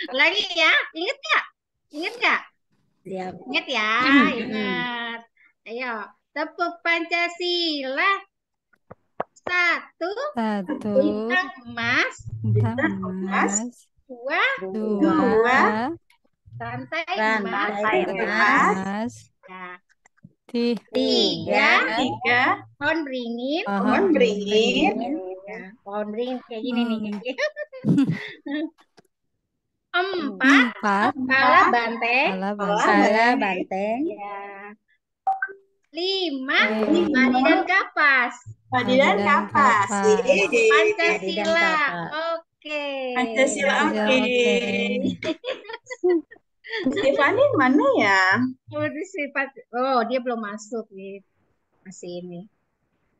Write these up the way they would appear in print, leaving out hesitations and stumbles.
Lagi ya, inget nggak? Inget nggak? Siap. Inget ya, ingat. Ayo, tepuk Pancasila. Satu, Satu bintang emas. bintang Bintang emas. emas, Dua, dua Dua. rantai emas. Rantai emas. emas, Nah, Tiga. tiga, Tiga. pohon beringin. pohon Pohon beringin. beringin, Ya, pohon beringin kayak gini nih. hmm, Empat, empat, kepala Empat. banteng. kepala Kepala banteng, banteng. Ya. Lima, lima, padi dan Lima. kapas. Padi padi dan dan kapas. kapas, Padi dan Pancasila. kapas. Oke. Pancasila, Pancasila, oke. oke. Stefani mana ya? Oh, oh, dia belum masuk nih. Masih ini.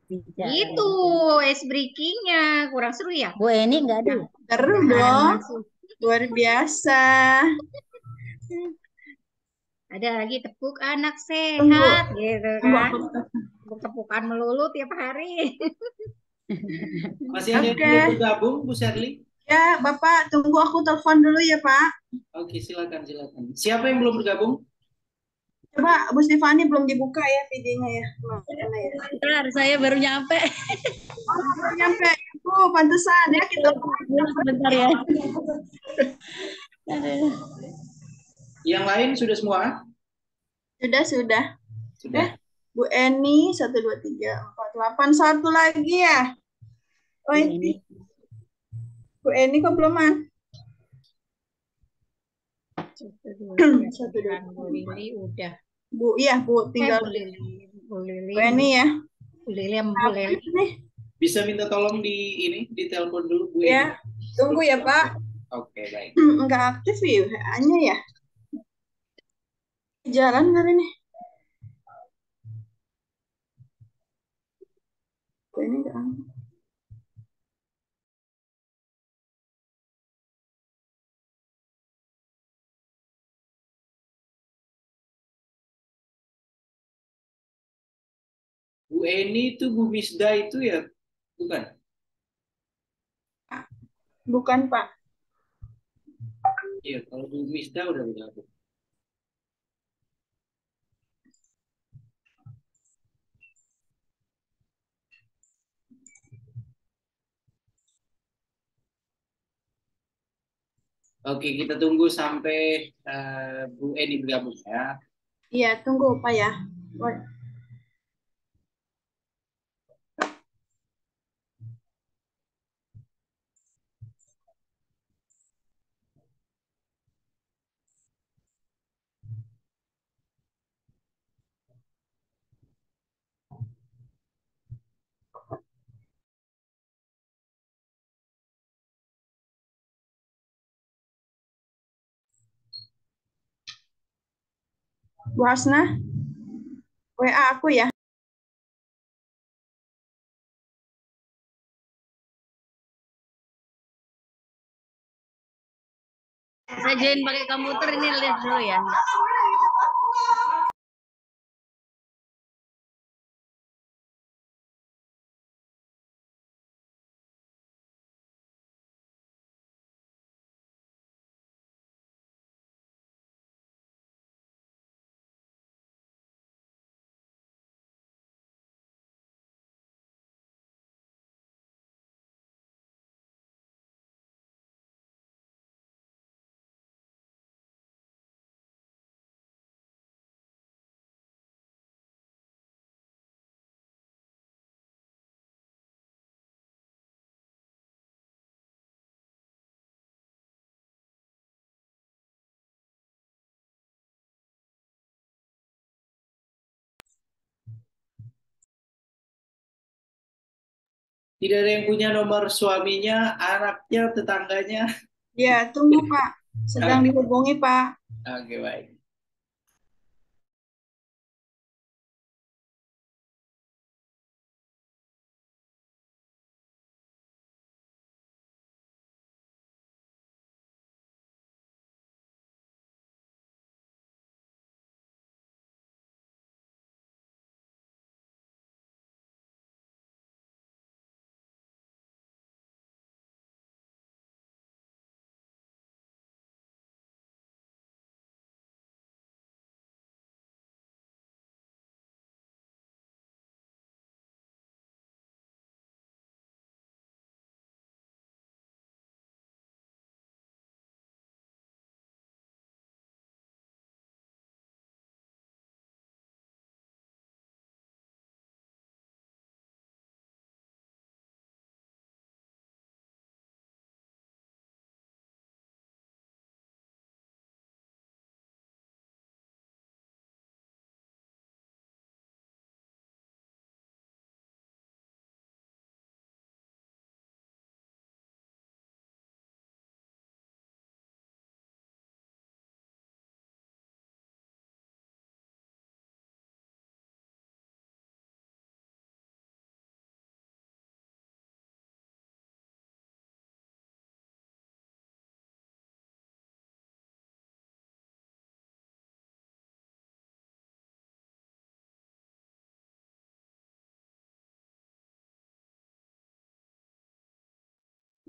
Di Itu jalan. ice breakingnya kurang seru ya? Bu Eni nggak ada Nah, ya? Seru mudah-mudahan dong. masuk. Luar biasa. Ada lagi tepuk anak Tunggu. sehat gitu Tunggu kan? aku. Tepuk-tepukan melulu tiap hari. Masih ada yang Oke. belum bergabung, Bu Sherly? Ya, Bapak, tunggu aku telepon dulu ya, Pak. Oke, silakan, silakan. Siapa yang belum bergabung? Coba Bu Stefani belum dibuka ya videonya ya. Mana ya? Bentar, saya baru nyampe. Oh, belum nyampe. Bu, pantesan ya kita Sebentar ya. Yang lain sudah semua? sudah. Sudah. Bu Eni 1 2 3 4 8 satu lagi ya. Oh, ini. Bu Eni kok belum an? Satu, dua, tiga, Satu, dua, sembilan. Bu Lili udah. Bu, iya Bu, tinggal Bu Lili. Bu Lili. Bu Eni ya. Bu Lili sama Bu Lili. Nih, Bisa minta tolong ditelepon dulu Bu ya. Eni. Tunggu ya, Pak. Oke, baik. Enggak aktif ya WA-nya ya. Jalan hari ini. Bu Eni enggak aktif. Bu Eni itu Bu Misda itu ya? Bukan? Bukan, Pak. Iya, kalau Bu Misda udah bergabung. Oke, kita tunggu sampai Bu Eni bergabung ya. Iya, tunggu Pak ya. Bu Hasna, WA aku ya. Saya join pakai komputer ini lihat dulu ya. Tidak ada yang punya nomor suaminya, anaknya, tetangganya. Ya, tunggu Pak. Sedang dihubungi Pak. Oke, baik.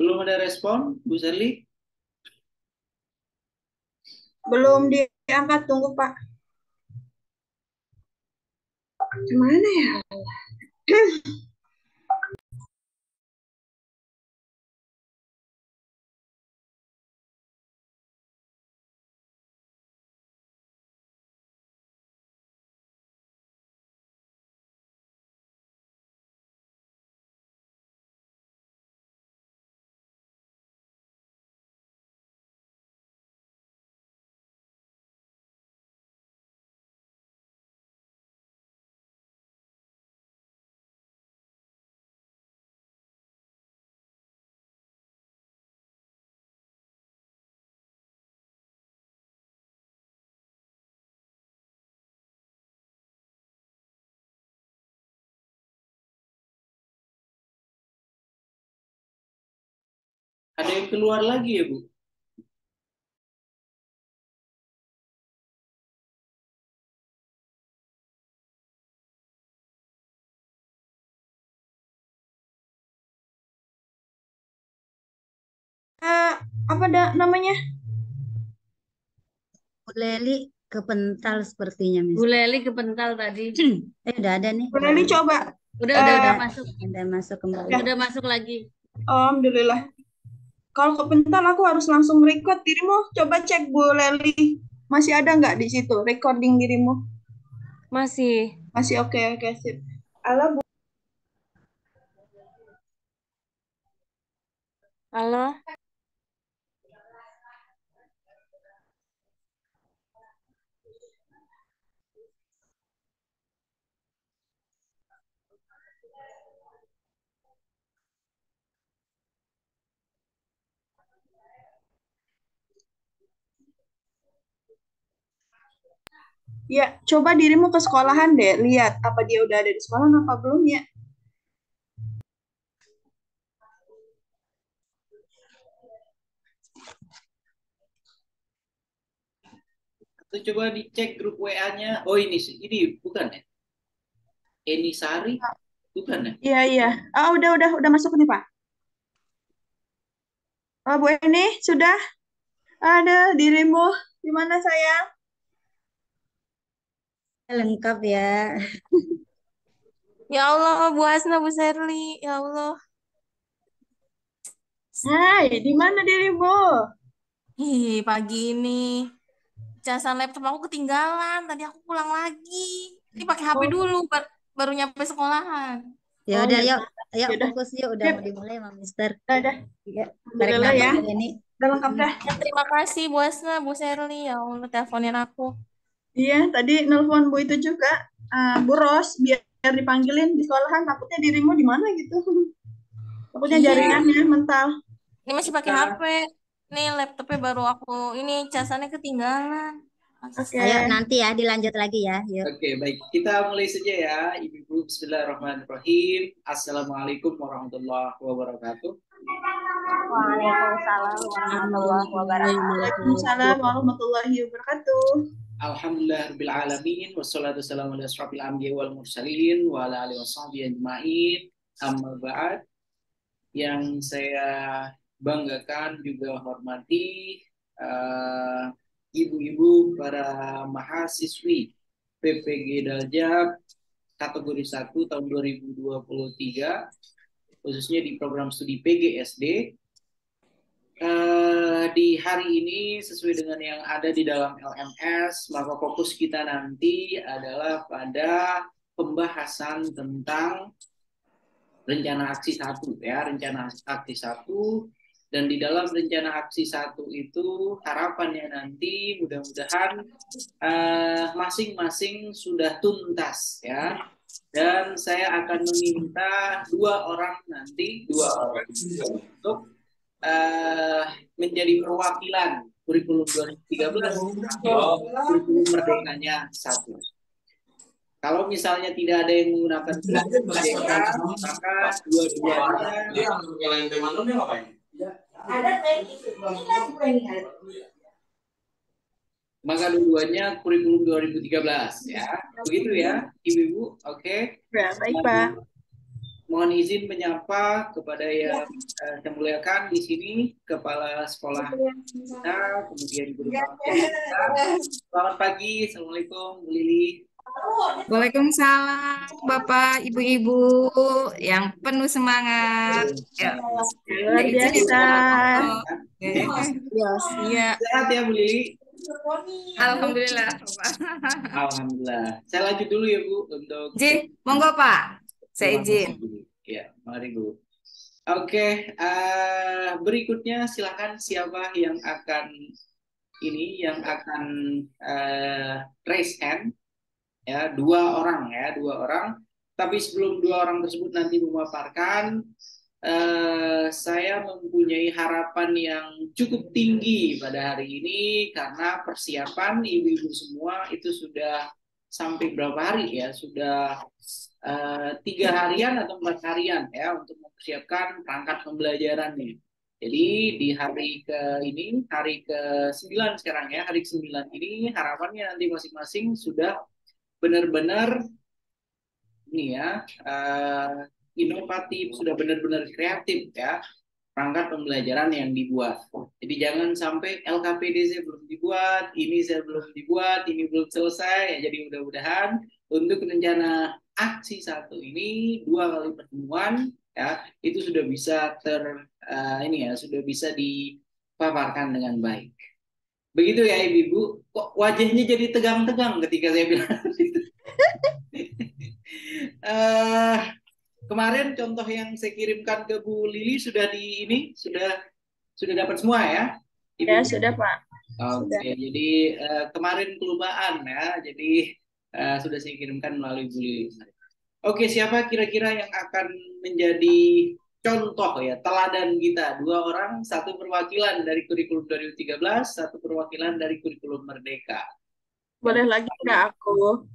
Belum ada respon, Bu Sherly? Belum diangkat, tunggu Pak. Gimana ya? Ada yang keluar lagi ya, Bu? Apa namanya? Bu Leli kepental sepertinya, Bu Mister. Leli kepental tadi. Udah ada nih. Bu Leli coba. Udah masuk. Udah masuk kembali. Ya. Udah masuk lagi. Alhamdulillah. Kalau kepental aku harus langsung record dirimu. Coba cek Bu Leli. Masih ada nggak di situ recording dirimu? Masih. Masih oke, sip. Halo Bu. Halo. Ya, coba dirimu ke sekolahan deh. Lihat apa dia udah ada di sekolah apa belum ya. Atau coba dicek grup WA-nya. Oh ini bukan ya? Eni Sari, bukan ya? Iya. Udah masuk nih Pak. Bu Eni, sudah ada dirimu. Gimana sayang? Lengkap ya. Ya Allah, Bu Hasna, Bu Sherly. Ya Allah. Hai, di mana dirimu? Pagi ini casan laptop aku ketinggalan. Tadi aku pulang lagi. Ini pakai HP dulu, baru nyampe sekolahan. Ya udah, ya. yuk. Ayo Yaudah. fokus yuk. Udah mau dimulai sama Mister. Udah. Ya, tarik Alhamdulillah ya. nafas ini. Udah lengkap dah. Ya, terima kasih Bu Hasna, Bu Sherly. Ya Allah, teleponin aku. Iya, tadi nelpon Bu itu juga. Bu Ros, biar dipanggilin di sekolahan. Takutnya dirimu di mana gitu. Takutnya Iya. jaringannya mental. Ini masih pakai HP. Nih laptopnya baru aku ini casannya ketinggalan. Oke. Ayo nanti ya dilanjut lagi ya. Yuk. Oke, baik. Kita mulai saja ya, Ibu-ibu. Bismillahirrahmanirrahim. Assalamualaikum warahmatullahi wabarakatuh. Waalaikumsalam warahmatullahi wabarakatuh. Waalaikumsalam warahmatullahi wabarakatuh. Alhamdulillahirabbil alamin wassalatu wassalamu ala asyrofil anbiya'i wal mursalin wa ala alihi washabbihi ajmain. Amma ba'd. Yang saya banggakan juga hormati ibu-ibu para mahasiswi PPG Daljab kategori 1 tahun 2023 khususnya di program studi PGSD. Di hari ini sesuai dengan yang ada di dalam LMS, maka fokus kita nanti adalah pada pembahasan tentang rencana aksi 1 ya, rencana aksi 1. Dan di dalam rencana aksi 1 itu harapannya nanti mudah-mudahan masing-masing sudah tuntas ya. Dan saya akan meminta dua orang untuk menjadi perwakilan kurikulum 2013 kurikulum merdekanya 1. Kalau misalnya tidak ada yang menggunakan merdeka, maka dua-duanya kurikulum 2013 ya. Begitu ya, Ibu-ibu. Oke. Ya, baik, Pak. mohon izin menyapa kepada yang saya muliakan di sini, Kepala Sekolah kita, kemudian guru pelajar kita. Selamat pagi, Assalamualaikum, Bu Lili. Waalaikumsalam, Bapak, Ibu-ibu yang penuh semangat. Ya, Luar izin ya, biasa. Bapak. Iya. Sehat ya, Bu Lili? Alhamdulillah, Bapak. Alhamdulillah. Saya lanjut dulu ya, Bu, untuk Izin, monggo Pak. Saya Terima izin. kasih. Ya, mari Bu. Oke, berikutnya silakan siapa yang akan raise hand ya, dua orang. Tapi sebelum dua orang tersebut nanti memaparkan, saya mempunyai harapan yang cukup tinggi pada hari ini karena persiapan ibu-ibu semua itu sudah sampai berapa hari ya, sudah 3 harian atau 4 harian ya untuk mempersiapkan perangkat pembelajarannya. Jadi di hari ke-9 sekarang ya, hari ke-9 ini harapannya nanti masing-masing sudah benar-benar ini ya, inovatif, sudah benar-benar kreatif ya perangkat pembelajaran yang dibuat. Jadi jangan sampai LKPD saya belum dibuat, ini saya belum dibuat, ini belum selesai. Ya, jadi mudah-mudahan untuk rencana aksi 1 ini 2 kali pertemuan ya itu sudah bisa sudah bisa dipaparkan dengan baik. Begitu ya Ibu. Kok wajahnya jadi tegang-tegang ketika saya bilang itu. Kemarin contoh yang saya kirimkan ke Bu Lili sudah sudah dapat semua ya? Ibu? Ya, sudah Pak. Oke, jadi kemarin kelupaan ya, jadi sudah saya kirimkan melalui Bu Lili. Oke, siapa kira-kira yang akan menjadi contoh ya, teladan kita? 2 orang, 1 perwakilan dari kurikulum 2013, 1 perwakilan dari kurikulum Merdeka. Boleh lagi nggak aku?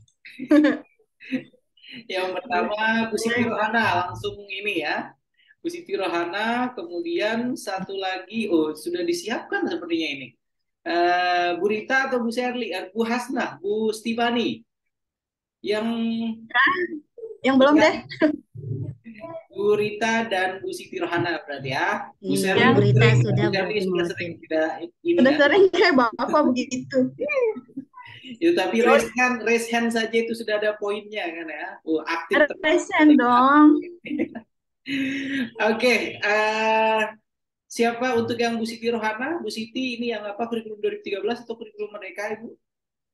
Yang pertama Bu Siti Rohana, langsung ini ya. Bu Siti Rohana, kemudian 1 lagi, sudah disiapkan sepertinya ini. Bu Rita atau Bu Sherly, Bu Hasnah, Bu Stefani. Yang belum deh. Bu Rita dan Bu Siti Rohana berarti ya. Bu Iya, Sherly, Bu Rita Bu sudah, Sherly Bu sudah Timothy. sering tidak ini Udah ya. sering kayak Bapak begitu. Ya, tapi raise hand saja itu sudah ada poinnya kan ya. Aktif terus. Resen dong. Oke, siapa untuk yang Bu Siti Rohana? Bu Siti ini yang apa, kurikulum 2013 atau kurikulum Merdeka Ibu?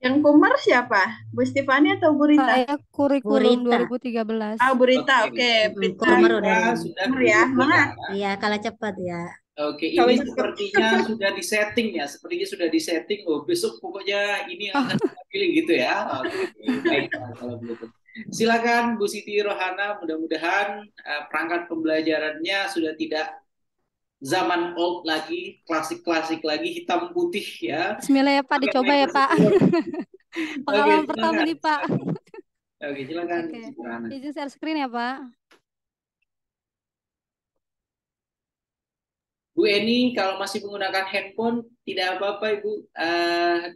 Yang Kumar siapa? Bu Stefani atau Bu Rita? Saya kurikulum Rita. 2013. Ah, Bu Rita. Oke. Oke, Bu Rita. Kumar udah Kita ini. sudah Kumar ya, semangat. Iya, kalah cepat ya. Oke, Kalau ini itu- sepertinya sudah disetting ya, sepertinya sudah disetting. Besok pokoknya ini yang akan kita pilih gitu ya. Oke, baik kalau begitu. Silakan Bu Siti Rohana, mudah-mudahan perangkat pembelajarannya sudah tidak zaman old lagi, klasik-klasik lagi, hitam putih ya. Bismillah ya Pak, dicoba ya Pak. Pengalaman pertama nih Pak. Oke, silakan Bu Oke. Siti Rohana. Izin share screen ya Pak. Bu Eni, kalau masih menggunakan handphone, tidak apa-apa Ibu,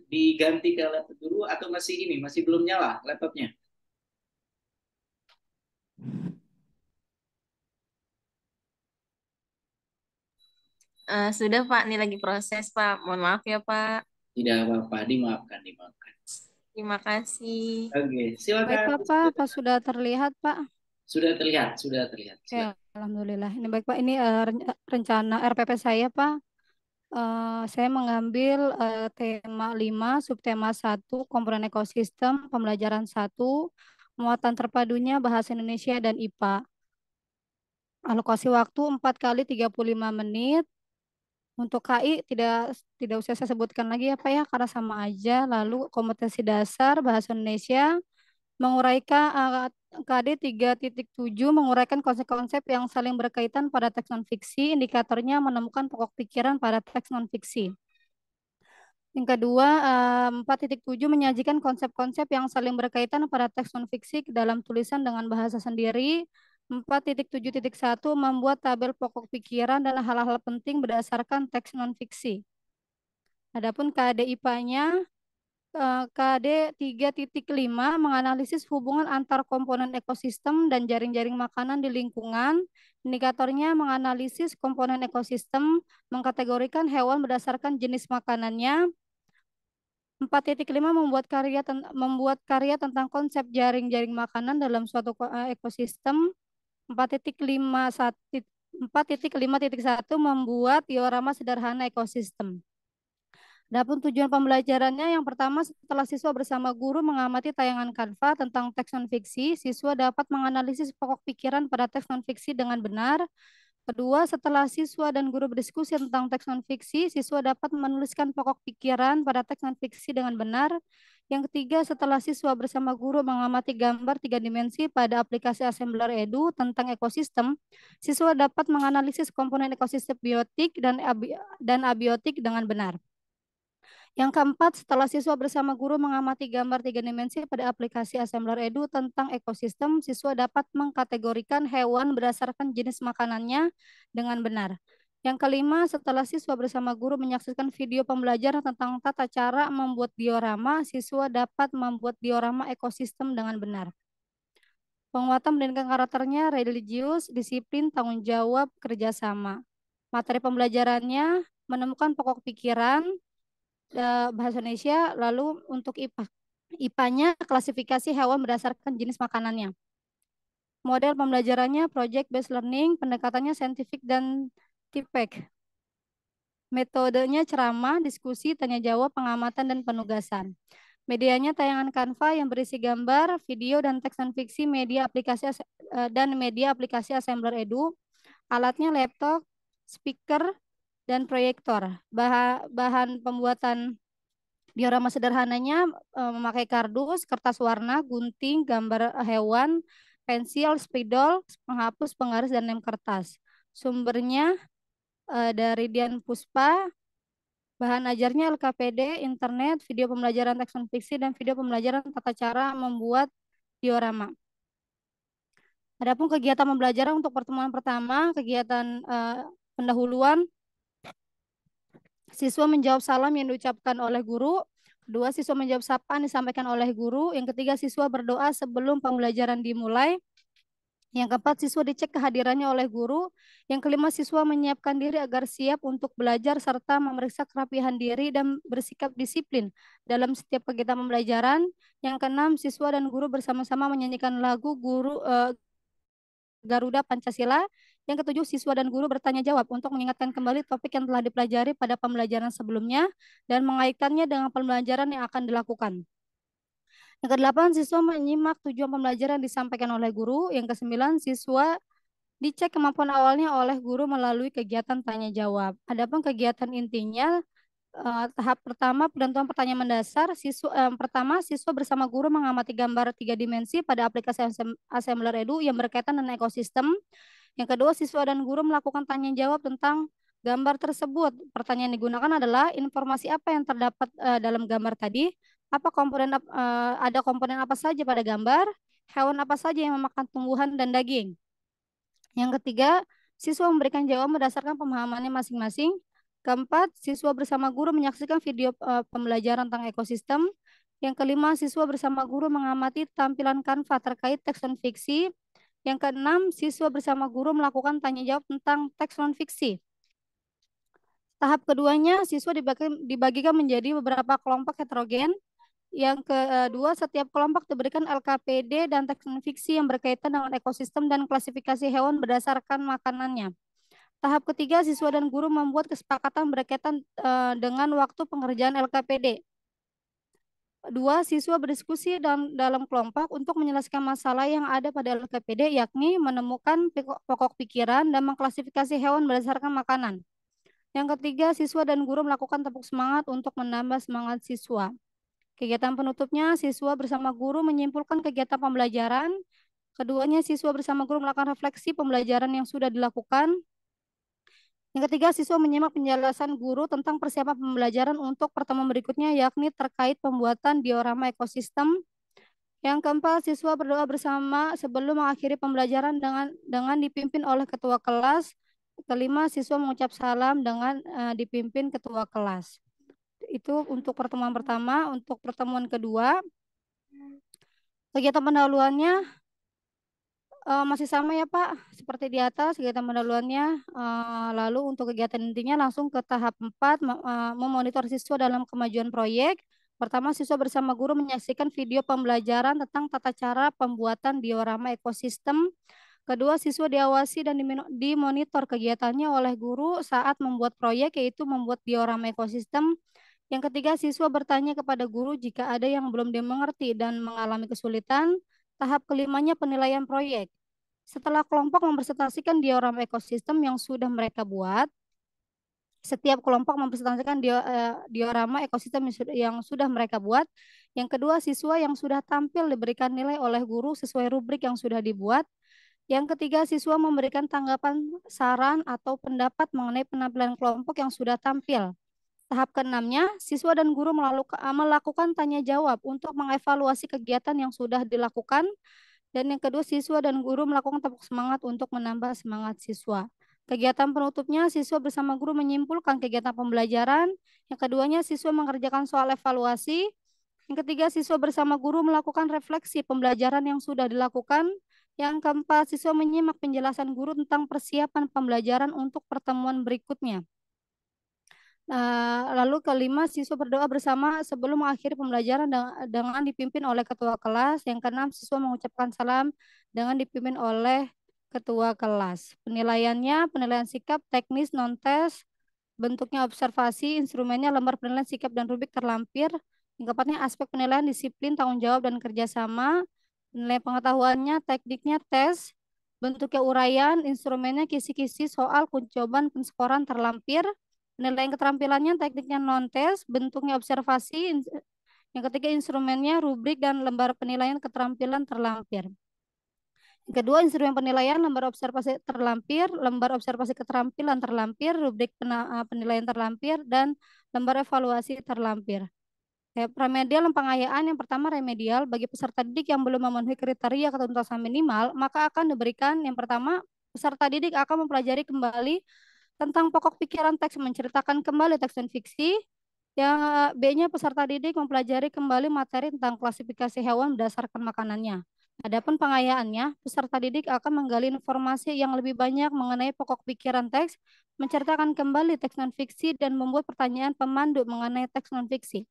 diganti ke laptop dulu atau masih belum nyala laptopnya? Sudah Pak, ini lagi proses Pak. Mohon maaf ya Pak. Tidak apa-apa, dimaafkan. Terima kasih. Oke, Baik silakan. Pak, apa sudah terlihat Pak? Sudah terlihat. Oke, alhamdulillah. Ini baik Pak, ini rencana RPP saya Pak. Saya mengambil tema 5, subtema 1, komponen ekosistem, pembelajaran 1, muatan terpadunya bahasa Indonesia dan IPA. Alokasi waktu 4 kali 35 menit. Untuk KI tidak usah saya sebutkan lagi ya Pak ya, karena sama aja. Lalu kompetensi dasar bahasa Indonesia, menguraikan KD 3.7, menguraikan konsep-konsep yang saling berkaitan pada teks non-fiksi, indikatornya menemukan pokok pikiran pada teks non-fiksi. Yang kedua, 4.7 menyajikan konsep-konsep yang saling berkaitan pada teks non-fiksi dalam tulisan dengan bahasa sendiri. 4.7.1 membuat tabel pokok pikiran dan hal-hal penting berdasarkan teks non-fiksi. Adapun KD IPA-nya KD 3.5 menganalisis hubungan antar komponen ekosistem dan jaring-jaring makanan di lingkungan. Indikatornya menganalisis komponen ekosistem, mengkategorikan hewan berdasarkan jenis makanannya. 4.5 membuat karya tentang konsep jaring-jaring makanan dalam suatu ekosistem. 4.5.1 membuat diorama sederhana ekosistem. Adapun tujuan pembelajarannya, yang pertama, setelah siswa bersama guru mengamati tayangan Canva tentang teks non-fiksi, siswa dapat menganalisis pokok pikiran pada teks non-fiksi dengan benar. Kedua, setelah siswa dan guru berdiskusi tentang teks non-fiksi, siswa dapat menuliskan pokok pikiran pada teks non-fiksi dengan benar. Yang ketiga, setelah siswa bersama guru mengamati gambar 3 dimensi pada aplikasi Assembler Edu tentang ekosistem, siswa dapat menganalisis komponen ekosistem biotik dan abiotik dengan benar. Yang keempat, setelah siswa bersama guru mengamati gambar 3 dimensi pada aplikasi Assembler Edu tentang ekosistem, siswa dapat mengkategorikan hewan berdasarkan jenis makanannya dengan benar. Yang kelima, setelah siswa bersama guru menyaksikan video pembelajaran tentang tata cara membuat diorama, siswa dapat membuat diorama ekosistem dengan benar. Penguatan pendidikan karakternya religius, disiplin, tanggung jawab, kerjasama. Materi pembelajarannya menemukan pokok pikiran, bahasa Indonesia, lalu untuk IPA. IPA-nya klasifikasi hewan berdasarkan jenis makanannya. Model pembelajarannya project based learning, pendekatannya saintifik dan TPEC. Metodenya ceramah, diskusi, tanya jawab, pengamatan, dan penugasan. Medianya tayangan Canva yang berisi gambar, video, dan teks non-fiksi media aplikasi Assembler Edu. Alatnya laptop, speaker, dan proyektor. Bahan pembuatan diorama sederhananya memakai kardus, kertas warna, gunting, gambar hewan, pensil, spidol, penghapus, penggaris, dan lem kertas. Sumbernya dari Dian Puspa. Bahan ajarnya LKPD, internet, video pembelajaran teks non-fiksi, dan video pembelajaran tata cara membuat diorama. Adapun kegiatan pembelajaran untuk pertemuan pertama, kegiatan pendahuluan, siswa menjawab salam yang diucapkan oleh guru. Kedua, siswa menjawab sapaan disampaikan oleh guru. Yang ketiga, siswa berdoa sebelum pembelajaran dimulai. Yang keempat, siswa dicek kehadirannya oleh guru. Yang kelima, siswa menyiapkan diri agar siap untuk belajar serta memeriksa kerapihan diri dan bersikap disiplin dalam setiap kegiatan pembelajaran. Yang keenam, siswa dan guru bersama-sama menyanyikan lagu Garuda Pancasila. Yang ketujuh, siswa dan guru bertanya jawab untuk mengingatkan kembali topik yang telah dipelajari pada pembelajaran sebelumnya dan mengaitkannya dengan pembelajaran yang akan dilakukan. Yang kedelapan, siswa menyimak tujuan pembelajaran disampaikan oleh guru. Yang kesembilan, siswa dicek kemampuan awalnya oleh guru melalui kegiatan tanya jawab. Adapun kegiatan intinya, tahap pertama penentuan pertanyaan mendasar. Pertama, siswa bersama guru mengamati gambar 3 dimensi pada aplikasi Assembler Edu yang berkaitan dengan ekosistem. Yang kedua, siswa dan guru melakukan tanya jawab tentang gambar tersebut. Pertanyaan yang digunakan adalah informasi apa yang terdapat dalam gambar tadi, ada komponen apa saja pada gambar, hewan apa saja yang memakan tumbuhan dan daging. Yang ketiga, siswa memberikan jawaban berdasarkan pemahamannya masing-masing. Keempat, siswa bersama guru menyaksikan video pembelajaran tentang ekosistem. Yang kelima, siswa bersama guru mengamati tampilan Canva terkait teks non-fiksi. Yang keenam, siswa bersama guru melakukan tanya jawab tentang teks non-fiksi. Tahap keduanya, siswa dibagikan menjadi beberapa kelompok heterogen. Yang kedua, setiap kelompok diberikan LKPD dan teks non-fiksi yang berkaitan dengan ekosistem dan klasifikasi hewan berdasarkan makanannya. Tahap ketiga, siswa dan guru membuat kesepakatan berkaitan dengan waktu pengerjaan LKPD. Dua, siswa berdiskusi dalam kelompok untuk menyelesaikan masalah yang ada pada LKPD, yakni menemukan pokok pikiran dan mengklasifikasi hewan berdasarkan makanan. Yang ketiga, siswa dan guru melakukan tepuk semangat untuk menambah semangat siswa. Kegiatan penutupnya, siswa bersama guru menyimpulkan kegiatan pembelajaran. Keduanya, siswa bersama guru melakukan refleksi pembelajaran yang sudah dilakukan. Yang ketiga, siswa menyimak penjelasan guru tentang persiapan pembelajaran untuk pertemuan berikutnya, yakni terkait pembuatan diorama ekosistem. Yang keempat, siswa berdoa bersama sebelum mengakhiri pembelajaran dengan dipimpin oleh ketua kelas. Kelima, siswa mengucap salam dengan dipimpin ketua kelas. Itu untuk pertemuan pertama. Untuk pertemuan kedua, kegiatan pendahuluannya masih sama ya Pak, seperti di atas kegiatan pendahuluannya. Lalu untuk kegiatan intinya langsung ke tahap 4, memonitor siswa dalam kemajuan proyek. Pertama, siswa bersama guru menyaksikan video pembelajaran tentang tata cara pembuatan diorama ekosistem. Kedua, siswa diawasi dan dimonitor kegiatannya oleh guru saat membuat proyek, yaitu membuat diorama ekosistem. Yang ketiga, siswa bertanya kepada guru jika ada yang belum dimengerti dan mengalami kesulitan. Tahap kelimanya penilaian proyek. Setelah kelompok mempresentasikan diorama ekosistem yang sudah mereka buat, setiap kelompok mempresentasikan diorama ekosistem yang sudah mereka buat. Yang kedua, siswa yang sudah tampil diberikan nilai oleh guru sesuai rubrik yang sudah dibuat. Yang ketiga, siswa memberikan tanggapan, saran, atau pendapat mengenai penampilan kelompok yang sudah tampil. Tahap keenamnya, siswa dan guru melakukan tanya jawab untuk mengevaluasi kegiatan yang sudah dilakukan. Dan yang kedua, siswa dan guru melakukan tepuk semangat untuk menambah semangat siswa. Kegiatan penutupnya, siswa bersama guru menyimpulkan kegiatan pembelajaran. Yang keduanya, siswa mengerjakan soal evaluasi. Yang ketiga, siswa bersama guru melakukan refleksi pembelajaran yang sudah dilakukan. Yang keempat, siswa menyimak penjelasan guru tentang persiapan pembelajaran untuk pertemuan berikutnya. Lalu kelima, siswa berdoa bersama sebelum mengakhiri pembelajaran dengan dipimpin oleh ketua kelas. Yang keenam, siswa mengucapkan salam dengan dipimpin oleh ketua kelas. Penilaiannya, penilaian sikap, teknis, non-tes, bentuknya observasi, instrumennya lembar penilaian sikap dan rubrik terlampir. Yang keempatnya, aspek penilaian disiplin, tanggung jawab, dan kerjasama. Penilaian pengetahuannya, tekniknya tes, bentuknya uraian, instrumennya kisi-kisi, soal, kunci jawaban, penskoran terlampir. Penilaian keterampilannya, tekniknya non-tes, bentuknya observasi, yang ketiga instrumennya rubrik dan lembar penilaian keterampilan terlampir. Yang kedua, instrumen penilaian, lembar observasi terlampir, lembar observasi keterampilan terlampir, rubrik penilaian terlampir, dan lembar evaluasi terlampir. Remedial dan pengayaan. Yang pertama, remedial bagi peserta didik yang belum memenuhi kriteria ketuntasan minimal, maka akan diberikan yang pertama, peserta didik akan mempelajari kembali tentang pokok pikiran teks, menceritakan kembali teks dan fiksi. Yang B-nya, peserta didik mempelajari kembali materi tentang klasifikasi hewan berdasarkan makanannya. Adapun pengayaannya, peserta didik akan menggali informasi yang lebih banyak mengenai pokok pikiran teks, menceritakan kembali teks non-fiksi, dan membuat pertanyaan pemandu mengenai teks non-fiksi.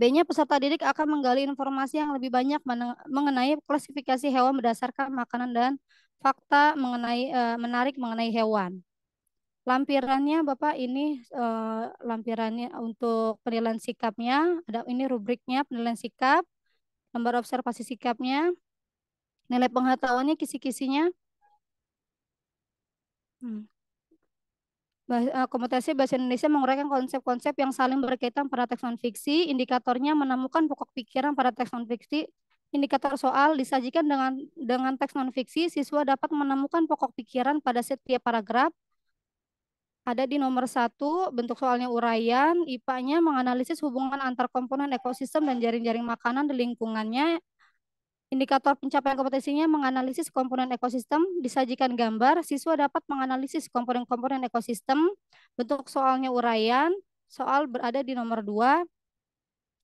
B-nya, peserta didik akan menggali informasi yang lebih banyak mengenai klasifikasi hewan berdasarkan makanan dan fakta menarik mengenai hewan. Lampirannya Bapak, ini lampirannya untuk penilaian sikapnya, ada ini rubriknya penilaian sikap, lembar observasi sikapnya, nilai pengetahuannya, kisi-kisinya. Kompetensi bahasa Indonesia menguraikan konsep-konsep yang saling berkaitan pada teks non-fiksi. Indikatornya menemukan pokok pikiran pada teks non-fiksi. Indikator soal disajikan dengan teks non-fiksi, siswa dapat menemukan pokok pikiran pada setiap paragraf. Ada di nomor 1, bentuk soalnya uraian, IPA-nya menganalisis hubungan antar komponen ekosistem dan jaring-jaring makanan di lingkungannya. Indikator pencapaian kompetensinya menganalisis komponen ekosistem, disajikan gambar, siswa dapat menganalisis komponen-komponen ekosistem. Bentuk soalnya uraian, soal berada di nomor 2,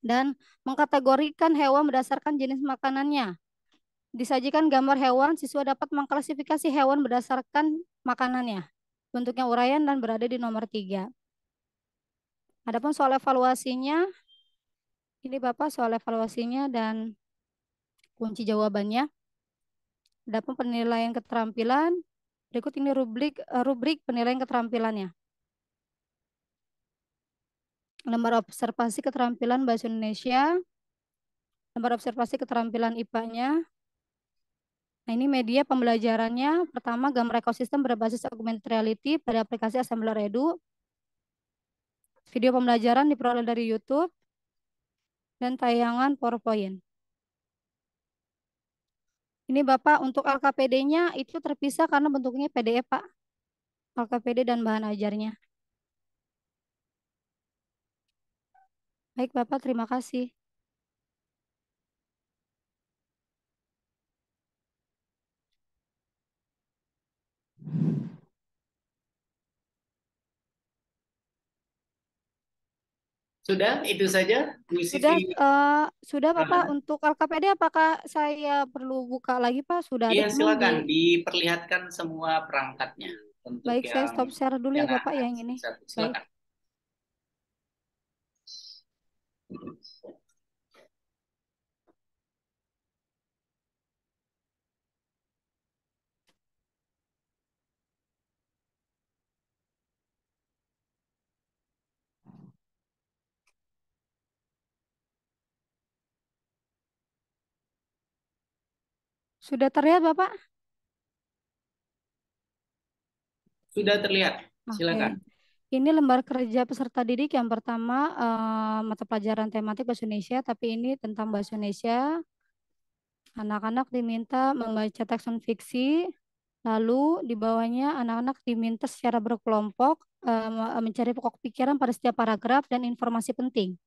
dan mengkategorikan hewan berdasarkan jenis makanannya. Disajikan gambar hewan, siswa dapat mengklasifikasi hewan berdasarkan makanannya. Bentuknya uraian dan berada di nomor 3. Adapun soal evaluasinya, ini Bapak soal evaluasinya dan kunci jawabannya. Adapun penilaian keterampilan, berikut ini rubrik penilaian keterampilannya. Lembar observasi keterampilan bahasa Indonesia, lembar observasi keterampilan IPA-nya. Nah, ini media pembelajarannya. Pertama, gambar ekosistem berbasis augmented reality pada aplikasi Assembler Edu. Video pembelajaran diperoleh dari YouTube dan tayangan PowerPoint. Ini Bapak, untuk LKPD-nya itu terpisah karena bentuknya PDF, Pak. LKPD dan bahan ajarnya. Baik Bapak, terima kasih. Sudah, itu saja, Bu Sudah, Siti. sudah Bapak Rohana. untuk LKPD apakah saya perlu buka lagi Pak? Sudah ada Iya, belum silakan di... diperlihatkan semua perangkatnya untuk Baik, saya yang stop share dulu ya rencana Bapak yang aksi ini. satu. Baik. Silakan. Sudah terlihat Bapak? Sudah terlihat. Oke. Silakan. Ini lembar kerja peserta didik yang pertama mata pelajaran tematik bahasa Indonesia, tapi ini tentang bahasa Indonesia. Anak-anak diminta membaca teks non fiksi, lalu di bawahnya anak-anak diminta secara berkelompok mencari pokok pikiran pada setiap paragraf dan informasi penting.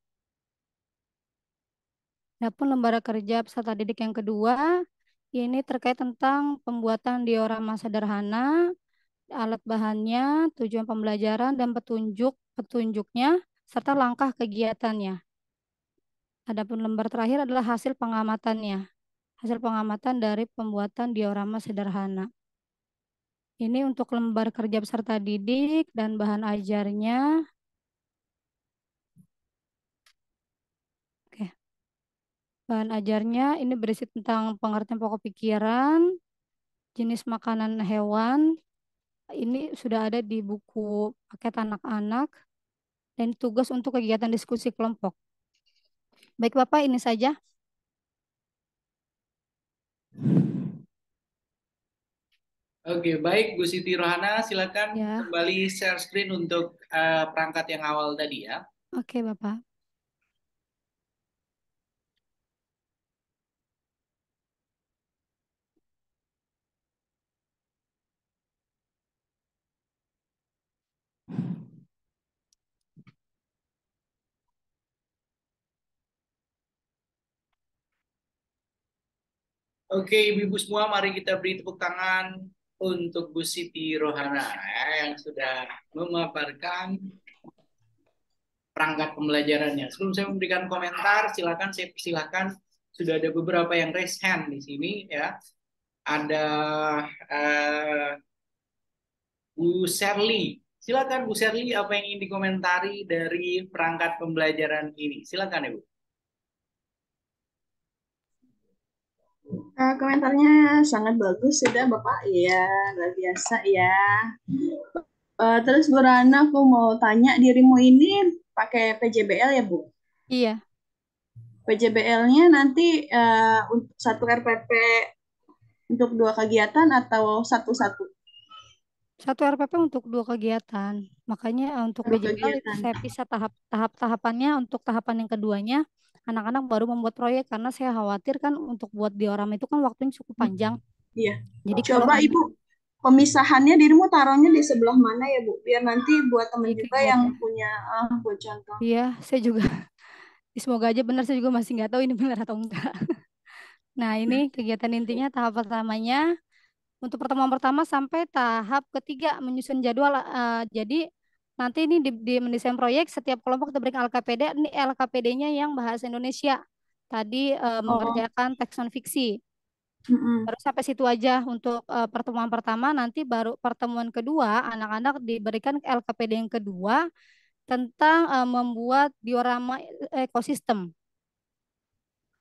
Adapun lembar kerja peserta didik yang kedua, ini terkait tentang pembuatan diorama sederhana, alat bahannya, tujuan pembelajaran dan petunjuknya, serta langkah kegiatannya. Adapun lembar terakhir adalah hasil pengamatannya. Hasil pengamatan dari pembuatan diorama sederhana. Ini untuk lembar kerja peserta didik dan bahan ajarnya. Oke. Bahan ajarnya ini berisi tentang pengertian pokok pikiran, jenis makanan hewan. Ini sudah ada di buku paket anak-anak dan tugas untuk kegiatan diskusi kelompok. Baik Bapak, ini saja. Oke, baik Bu Siti Rohana, silakan Ya. kembali share screen untuk perangkat yang awal tadi ya. Oke Bapak. Oke, Ibu-Ibu semua, mari kita beri tepuk tangan untuk Bu Siti Rohana yang sudah memaparkan perangkat pembelajarannya. Sebelum saya memberikan komentar, silakan saya persilahkan, sudah ada beberapa yang raise hand di sini ya. Ada Bu Sherly. Silakan Bu Sherly, apa yang ingin dikomentari dari perangkat pembelajaran ini? Silakan Ibu. Komentarnya sangat bagus sudah Bapak. Iya, luar biasa ya. Terus Bu Rana, aku mau tanya, dirimu ini pakai PJBL ya Bu? Iya. PJBL-nya nanti untuk satu RPP untuk 2 kegiatan atau satu-satu? Satu RPP untuk 2 kegiatan. Makanya untuk 2 PJBL itu kegiatan. saya pisah tahapannya. Untuk tahapan yang keduanya, anak-anak baru membuat proyek karena saya khawatir kan untuk buat diorama itu kan waktunya cukup panjang. Iya. Jadi kalau Coba Ibu, pemisahannya dirimu taruhnya di sebelah mana ya Bu? Biar nanti buat teman di juga yang kegiatan, punya buat contoh. iya, saya juga semoga aja benar, saya juga masih nggak tahu ini benar atau enggak. Nah, ini kegiatan intinya tahap pertamanya untuk pertemuan pertama sampai tahap ketiga menyusun jadwal. Jadi nanti ini di mendesain proyek setiap kelompok kita berikan LKPD. Ini LKPD-nya yang bahasa Indonesia. Tadi mengerjakan teks non fiksi. Baru sampai situ aja untuk pertemuan pertama. Nanti baru pertemuan kedua anak-anak diberikan LKPD yang kedua tentang membuat diorama ekosistem.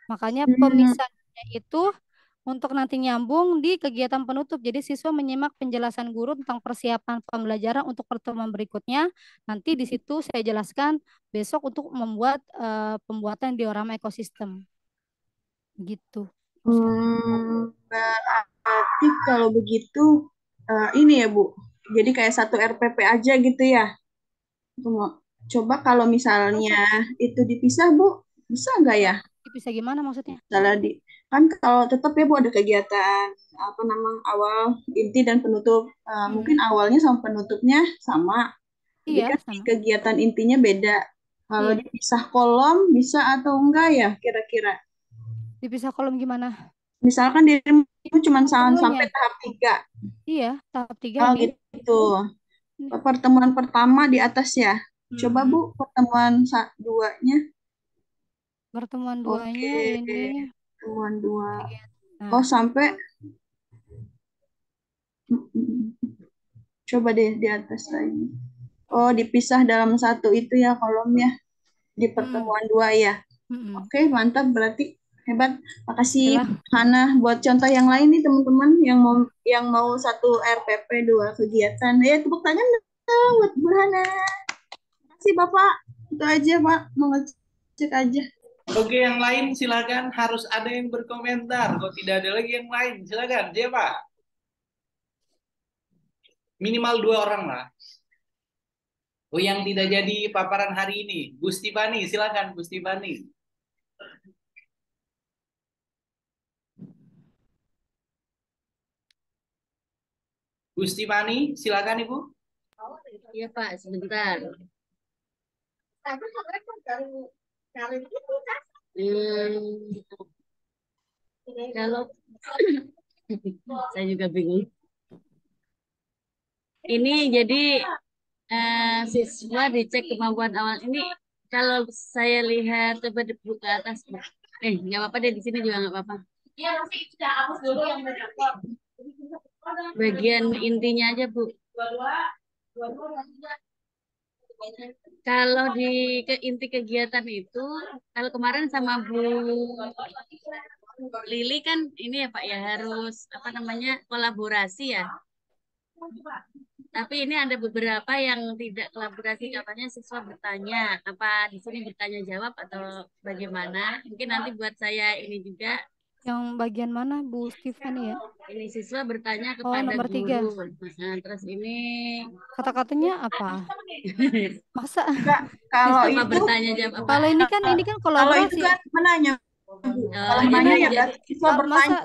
Makanya pemisahannya itu untuk nanti nyambung di kegiatan penutup. Jadi siswa menyimak penjelasan guru tentang persiapan pembelajaran untuk pertemuan berikutnya. Nanti di situ saya jelaskan besok untuk membuat pembuatan diorama ekosistem. Gitu. Berarti kalau begitu ini ya Bu. Jadi kayak satu RPP aja gitu ya. Coba kalau misalnya itu dipisah Bu, bisa nggak ya? Bisa gimana maksudnya? Misalnya kan kalau tetap ya Bu ada kegiatan apa nama awal, inti dan penutup. Mungkin awalnya sama penutupnya sama. Jadi Iya, kan sama. kegiatan intinya beda. Kalau Iya. dipisah kolom bisa atau enggak ya kira-kira? Dipisah kolom gimana? Misalkan dirimu cuma sampai Keduanya. tahap 3. Iya, tahap 3 Oh ini. gitu. Pertemuan pertama di atas ya. Coba Bu pertemuan duanya. Pertemuan Oke, duanya ini pertemuan dua. nah, Oh, sampai coba deh di atas lagi. Oh, dipisah dalam satu itu ya kolomnya di pertemuan dua ya. Oke, mantap berarti hebat. Makasih Oke lah. Hana buat contoh yang lain nih teman-teman yang mau satu RPP dua kegiatan. Ya tepuk tangan dong buat Bu Hana. Makasih Bapak. Itu aja Pak, mau ngecek aja. Oke, yang lain silakan. Harus ada yang berkomentar. Kalau tidak ada lagi yang lain, silakan. Siapa? Minimal 2 orang lah. Oh, yang tidak jadi paparan hari ini, Gusti Bani, silakan Gusti Bani. Gusti Bani, silakan Ibu. Iya Pak, sebentar. Kalau saya juga bingung. Ini jadi siswa dicek kemampuan awal. Ini kalau saya lihat coba dibuka ke atas. Nggak apa-apa deh di sini juga nggak apa-apa. Bagian intinya aja Bu. Kalau di inti kegiatan itu, kalau kemarin sama Bu Lili kan ini ya Pak ya harus apa namanya kolaborasi ya. Tapi ini ada beberapa yang tidak kolaborasi, katanya siswa bertanya apa di sini bertanya jawab atau bagaimana. Mungkin nanti buat saya ini juga. Yang bagian mana Bu Stefani ya? Ini siswa bertanya Oh, kepada nomor 3. guru. Nah, terus ini Kata-katanya apa? Masa Kalau siswa itu bertanya jawab apa? kalau ini kan kalau itu kolaborasi. kan menanya. Kalau ini menanya ya menanya. berarti siswa bertanya.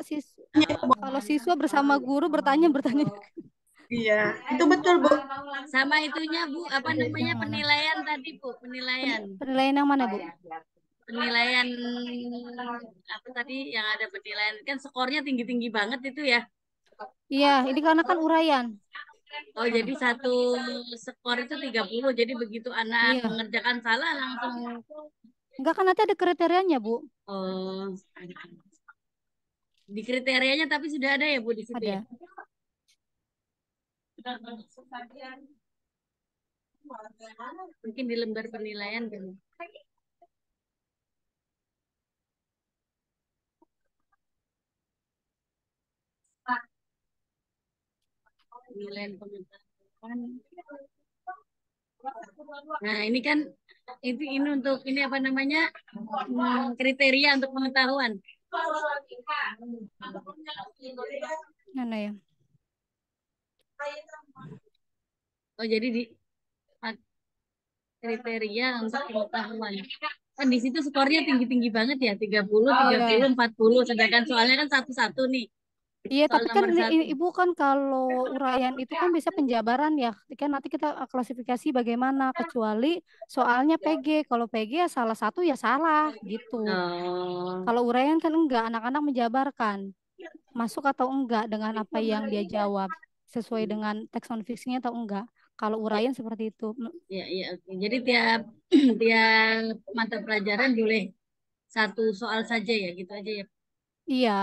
Kalau siswa bersama guru bertanya. Iya, itu betul Bu. Sama itunya Bu, apa namanya penilaian tadi Bu, penilaian. Penilaian yang mana Bu? Penilaian apa tadi yang ada penilaian kan skornya tinggi-tinggi banget itu ya. Iya, ini karena kan uraian. Oh, jadi satu skor itu 30. Jadi begitu anak Iya. mengerjakan salah langsung. Enggak, kan nanti ada kriterianya Bu. Oh. Di kriterianya tapi sudah ada ya Bu di situ ya? Mungkin di lembar penilaian kan. Penilaian pengetahuan. Nah, ini kan ini untuk ini apa namanya? Kriteria untuk pengetahuan. Mana ya? Oh, jadi di kriteria untuk pengetahuan. Kan di situ skornya tinggi-tinggi banget ya, 30, 30, 40. Sedangkan soalnya kan satu-satu nih. Iya, Soal tapi kan nomor 1. Ibu kan kalau uraian itu kan bisa penjabaran ya. Kan nanti kita klasifikasi bagaimana, kecuali soalnya PG. Kalau PG ya salah satu ya salah gitu. Kalau uraian kan enggak, anak-anak menjabarkan masuk atau enggak dengan apa yang dia jawab, sesuai dengan teks non fiksinya atau enggak. Kalau uraian seperti itu. Iya, iya, oke. Jadi tiap tiap mata pelajaran boleh satu soal saja ya, gitu aja ya. Iya,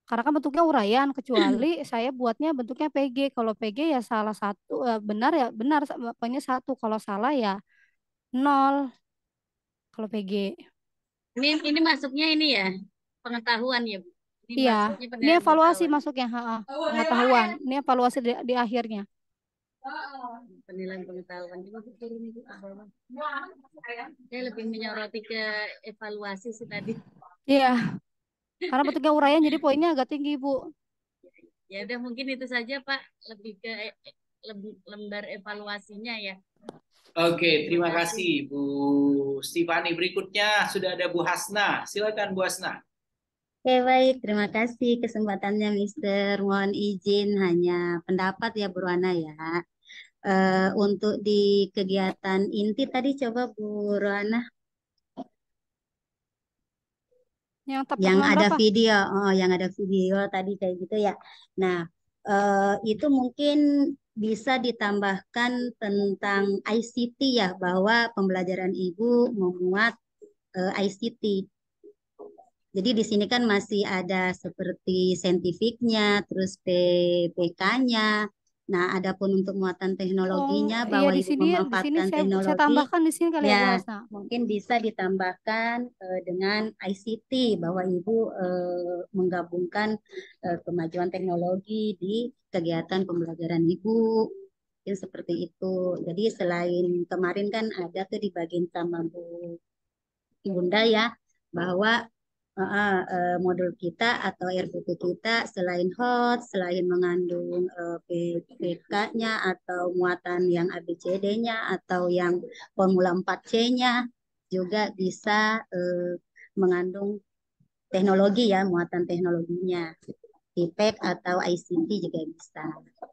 karena kan bentuknya uraian, kecuali saya buatnya bentuknya PG. Kalau PG ya salah satu, benar ya benar, pokoknya satu. Kalau salah ya nol. Kalau PG. Ini masuknya ini ya, pengetahuan ya, Bu. Ini Iya, masuknya ini penilaian evaluasi pengetahuan. masuknya, pengetahuan. Ini evaluasi di akhirnya. Penilaian pengetahuan juga betul ini Bu. Saya lebih menyoroti ke evaluasi sih tadi. Iya, karena bentuknya uraian jadi poinnya agak tinggi, Bu. Ya udah mungkin itu saja Pak, lebih ke lebih lembar evaluasinya ya. Oke, terima kasih Bu Stefani. Berikutnya sudah ada Bu Hasna. Silakan Bu Hasna. Oke, baik. Terima kasih kesempatannya, Mister. Mohon izin hanya pendapat ya, Bu Ruana ya. Untuk di kegiatan inti tadi coba Bu Ruana yang ada video, yang ada video tadi kayak gitu ya. Nah, itu mungkin bisa ditambahkan tentang ICT ya, bahwa pembelajaran Ibu memuat ICT. Jadi di sini kan masih ada seperti saintifiknya, terus PPK-nya. Nah, adapun untuk muatan Oh, teknologinya iya bahwa di Ibu sini memanfaatkan saya teknologi, tambahkan di sini kali ya Bu ya Hasna. mungkin bisa ditambahkan dengan ICT bahwa Ibu menggabungkan kemajuan teknologi di kegiatan pembelajaran Ibu. Mungkin seperti itu. Jadi selain kemarin kan ada tuh di bagian sama Bu Bunda ya, bahwa modul kita atau RPP kita selain hot, selain mengandung PPK-nya atau muatan yang ABCD-nya atau yang Formula 4C-nya, juga bisa mengandung teknologi ya, muatan teknologinya. IPEK atau ICT juga bisa.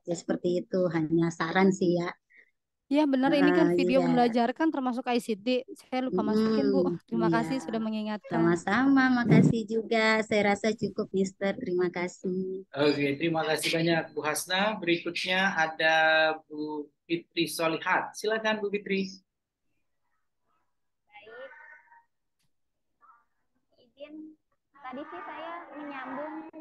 Ya seperti itu, hanya saran sih ya. Iya benar, ini kan video Iya. membelajarkan termasuk ICT. Saya lupa masukin Bu. Terima Iya. kasih sudah mengingatkan. Sama-sama, makasih juga. Saya rasa cukup, Mister. Terima kasih. Oke, terima kasih banyak Bu Hasna. Berikutnya ada Bu Fitri Solihat. Silakan Bu Fitri. Izin, tadi sih saya menyambung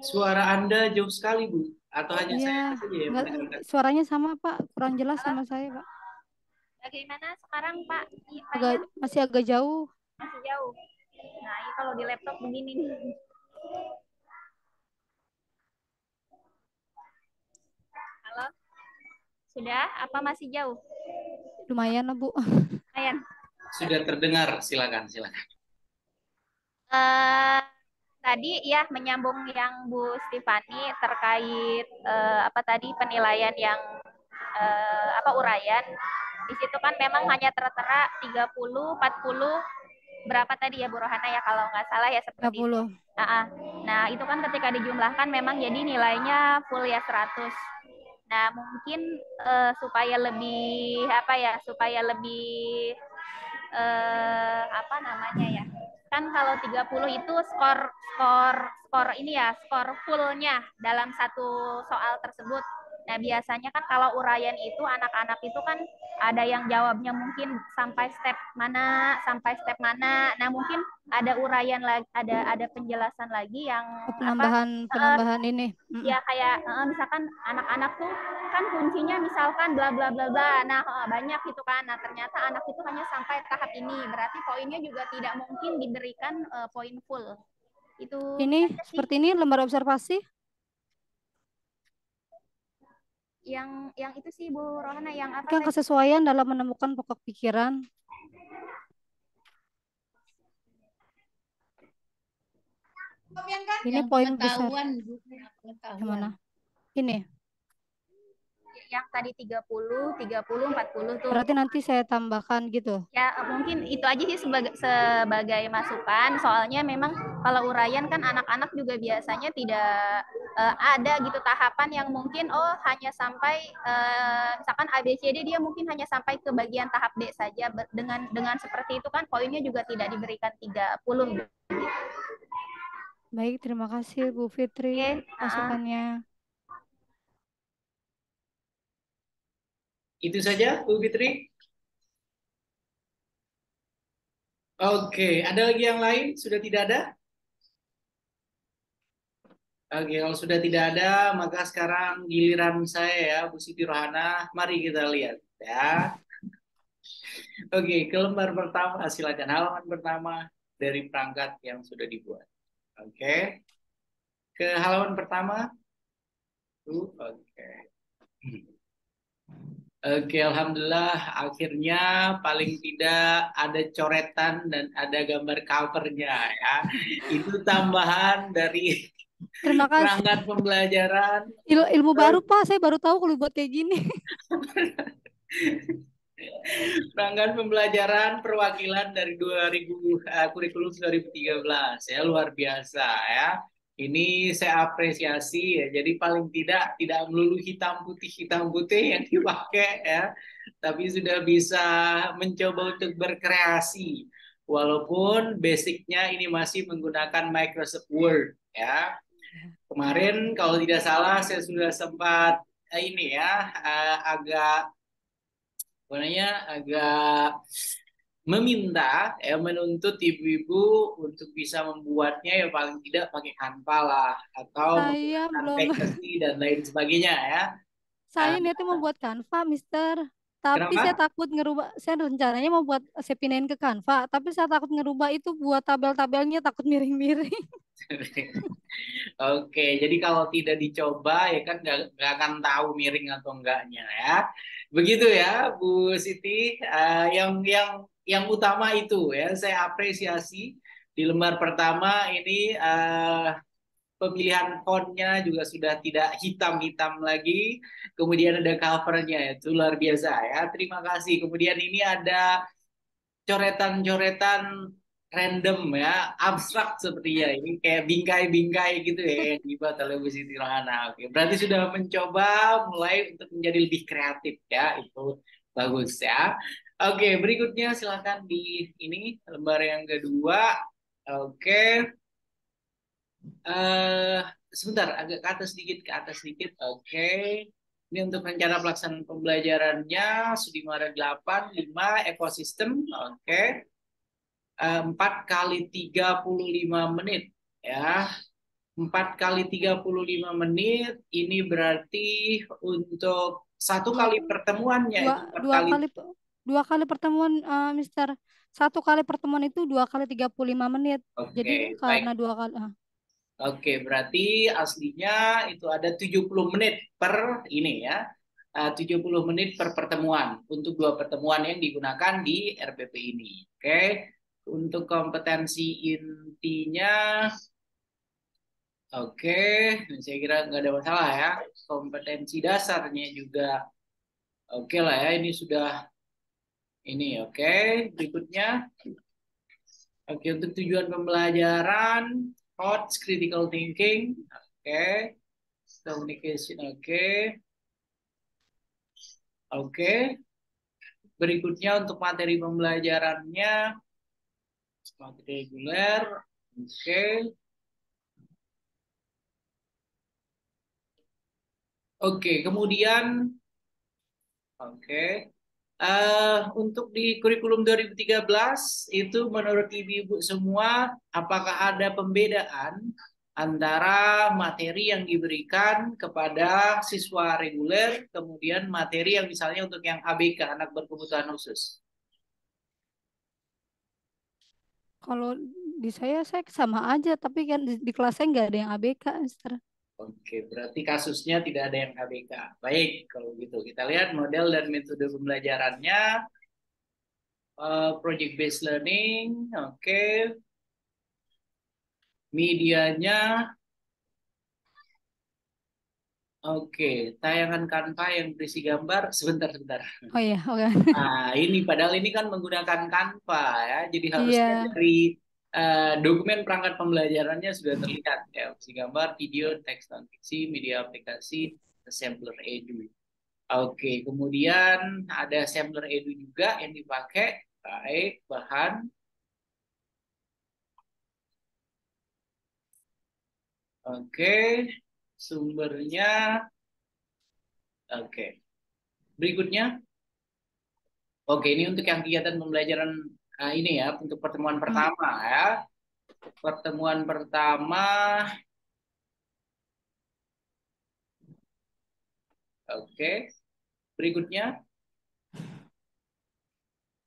Suara Anda jauh sekali, Bu. Atau hanya Iya, saya saja yang enggak, mendengarkan? suaranya sama Pak, kurang jelas sama saya Pak. bagaimana sekarang Pak? Masih agak jauh. Masih jauh. Nah, ini kalau di laptop begini nih. Halo? Sudah? Apa masih jauh? Lumayan lah Bu. Lumayan. Sudah terdengar, silakan. Tadi ya menyambung yang Bu Stefani terkait apa tadi penilaian yang uraian. Di situ kan memang hanya tertera 30, 40 berapa tadi ya Bu Rohana ya kalau nggak salah ya seperti 30. itu. Nah, itu kan ketika dijumlahkan memang jadi nilainya full ya 100. Nah, mungkin supaya lebih supaya lebih apa namanya ya? Kan kalau 30 itu skor ini ya, skor fullnya dalam satu soal tersebut. Nah, biasanya kan kalau uraian itu anak-anak itu kan ada yang jawabnya mungkin sampai step mana. Nah, mungkin ada uraian lagi, ada penjelasan lagi yang penambahan ini. Ya kayak misalkan anak-anak tuh kan kuncinya misalkan bla bla bla bla. Nah, banyak gitu kan. Nah, ternyata anak itu hanya sampai tahap ini. Berarti poinnya juga tidak mungkin diberikan poin full. Itu ini seperti ini lembar observasi. Yang itu sih Bu Rohana yang apa? Kan kesesuaian dalam menemukan pokok pikiran. Ini poin besar. Yang mana? Ini. Yang tadi 30, 40 tuh. Berarti nanti saya tambahkan gitu. Ya, mungkin itu aja sih sebagai masukan. Soalnya memang kalau uraian kan anak-anak juga biasanya tidak ada gitu tahapan yang mungkin hanya sampai misalkan ABCD dia mungkin hanya sampai ke bagian tahap D saja. Dengan seperti itu kan poinnya juga tidak diberikan 30 gitu. Baik, terima kasih Bu Fitri masukannya. Itu saja, Bu Fitri. Oke, ada lagi yang lain? Sudah tidak ada? Oke, kalau sudah tidak ada, maka sekarang giliran saya ya, Bu Siti Rohana. Mari kita lihat ya. Oke, ke lembar pertama, silakan halaman pertama dari perangkat yang sudah dibuat. Oke, ke halaman pertama. Oke. Oke, alhamdulillah akhirnya paling tidak ada coretan dan ada gambar covernya ya. Itu tambahan dari Terima kasih. perangkat pembelajaran. Ilmu baru Pak, saya baru tahu kalau buat kayak gini. Perangkat pembelajaran perwakilan dari kurikulum 2013 ya, luar biasa ya. Ini saya apresiasi ya. Jadi paling tidak melulu hitam putih yang dipakai ya, tapi sudah bisa mencoba untuk berkreasi. Walaupun basicnya ini masih menggunakan Microsoft Word ya. Kemarin kalau tidak salah saya sudah sempat ini ya agak agak meminta ya menuntut ibu-ibu untuk bisa membuatnya ya paling tidak pakai Canva lah atau Saya menggunakan belum, Pexely dan lain sebagainya ya. saya Eh, niatnya mau buat Canva, Mister. Tapi saya Kenapa? takut ngerubah, saya rencananya mau buat, saya pindahin ke Canva, tapi saya takut ngerubah itu buat tabel-tabelnya, takut miring-miring. Oke, jadi kalau tidak dicoba ya kan nggak akan tahu miring atau enggaknya ya. Begitu ya, Bu Siti. Yang utama itu ya saya apresiasi di lembar pertama ini pemilihan fontnya juga sudah tidak hitam-hitam lagi. Kemudian ada covernya, itu luar biasa ya. Terima kasih. Kemudian ini ada coretan-coretan random ya, abstrak sepertinya ini kayak bingkai-bingkai gitu ya yang dibuat oleh Bu Siti Rohana. Oke, berarti sudah mencoba mulai untuk menjadi lebih kreatif ya, itu bagus ya. Oke, berikutnya silakan di ini lembar yang kedua. Oke, eh sebentar agak ke atas sedikit, ke atas sedikit. Oke. Ini untuk rencana pelaksanaan pembelajarannya Sudimara 8, 5 ekosistem. Oke. 4 kali 35 menit ya. 4 kali 35 menit ini berarti untuk satu Dua, kali pertemuannya dua, itu 4 dua kali. kali, dua kali pertemuan, Mister. Satu kali pertemuan itu 2 kali 35 menit. Jadi Oke, baik. karena 2 kali, Oke, berarti aslinya itu ada 70 menit per ini ya. 70 menit per pertemuan untuk 2 pertemuan yang digunakan di RPP ini. Oke. Untuk kompetensi intinya oke, saya kira nggak ada masalah ya. Kompetensi dasarnya juga oke lah ya. Ini sudah ini oke. Berikutnya oke untuk tujuan pembelajaran thoughts, critical thinking, oke, communication, oke. Berikutnya untuk materi pembelajarannya materi reguler, oke. Oke, kemudian oke. Untuk di kurikulum 2013 itu menurut ibu-ibu semua apakah ada pembedaan antara materi yang diberikan kepada siswa reguler kemudian materi yang misalnya untuk yang ABK anak berkebutuhan khusus? kalau di saya sama aja, tapi kan di kelas saya nggak ada yang ABK, Mister. Oke, berarti kasusnya tidak ada yang ABK. Baik, kalau gitu kita lihat model dan metode pembelajarannya. Project based learning, oke. Medianya, oke. Tayangan Canva yang berisi gambar, sebentar. Oh iya, oke. Ini padahal ini kan menggunakan Canva ya, jadi harusnya Iya. dari dokumen perangkat pembelajarannya sudah terlihat ya, berisi gambar, video, teks non fiksi, media aplikasi, sampler edu. Oke, kemudian ada sampler edu juga yang dipakai. Baik, bahan. Oke, sumbernya. Oke, berikutnya. Oke, ini untuk yang kegiatan pembelajaran ini ya, untuk pertemuan pertama ya. Pertemuan pertama. Oke, berikutnya.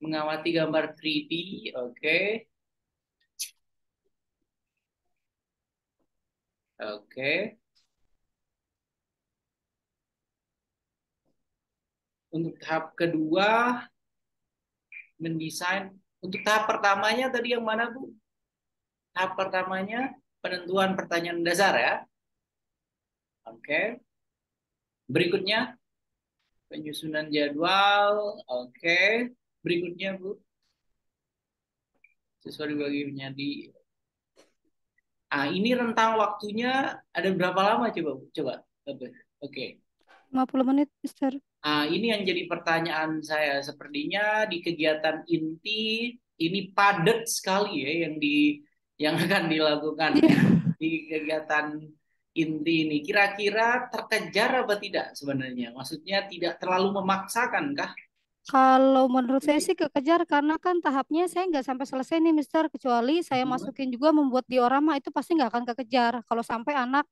Mengamati gambar 3D, oke. Oke. Untuk tahap kedua, mendesain. Untuk tahap pertamanya tadi yang mana, Bu? Tahap pertamanya penentuan pertanyaan dasar ya. Oke. Berikutnya penyusunan jadwal, oke. Berikutnya, Bu. Sesuai dibagi menjadi. Ini rentang waktunya ada berapa lama coba, Bu? Coba. Oke. 50 menit, Mister. Ini yang jadi pertanyaan saya. Sepertinya di kegiatan inti ini padat sekali ya yang akan dilakukan ya. Di kegiatan inti ini kira-kira terkejar apa tidak sebenarnya? Maksudnya tidak terlalu memaksakan kah? Kalau menurut saya sih kekejar karena kan tahapnya saya nggak sampai selesai nih Mister, kecuali saya Mhm. masukin juga membuat diorama itu pasti nggak akan kekejar. Kalau sampai anak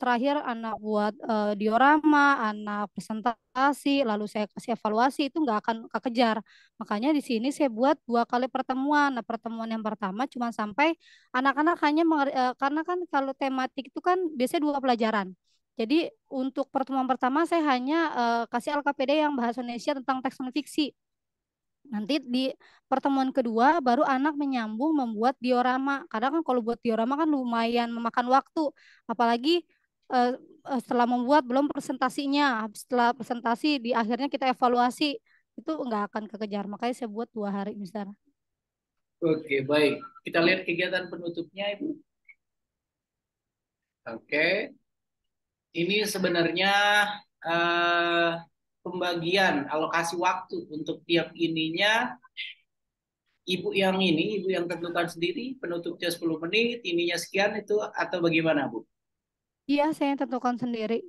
terakhir anak buat diorama, anak presentasi, lalu saya kasih evaluasi itu nggak akan kekejar. Makanya di sini saya buat 2 kali pertemuan. Nah, pertemuan yang pertama cuma sampai anak-anak hanya karena kan kalau tematik itu kan biasanya 2 pelajaran. Jadi untuk pertemuan pertama saya hanya kasih LKPD yang bahasa Indonesia tentang teks non fiksi. Nanti di pertemuan kedua baru anak menyambung membuat diorama. Karena kan kalau buat diorama kan lumayan memakan waktu. Apalagi eh, setelah membuat belum presentasinya. Setelah presentasi di akhirnya kita evaluasi. Itu nggak akan kekejar. Makanya saya buat 2 hari misalnya. Oke, baik. Kita lihat kegiatan penutupnya, Ibu. Oke. Ini sebenarnya eh, pembagian alokasi waktu untuk tiap ininya. Ibu yang tentukan sendiri, penutupnya 10 menit, ininya sekian itu atau bagaimana, Bu? Iya, saya yang tentukan sendiri.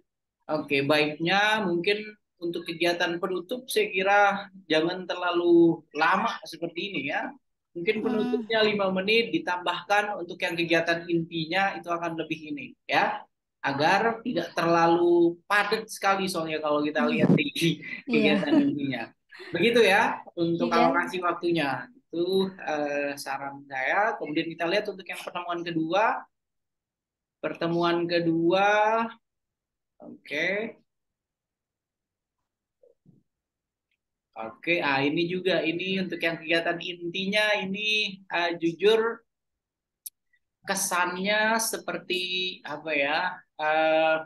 Oke, baiknya mungkin untuk kegiatan penutup saya kira jangan terlalu lama seperti ini ya. Mungkin Hmm, penutupnya 5 menit ditambahkan untuk yang kegiatan intinya itu akan lebih ini ya. Agar tidak terlalu padat sekali soalnya kalau kita lihat di iya, kegiatan intinya. Begitu ya untuk iya. alokasi waktunya. Itu saran saya. Kemudian kita lihat untuk yang pertemuan kedua. Pertemuan kedua, oke. Oke, ini juga ini untuk yang kegiatan intinya ini jujur kesannya seperti apa ya? eh,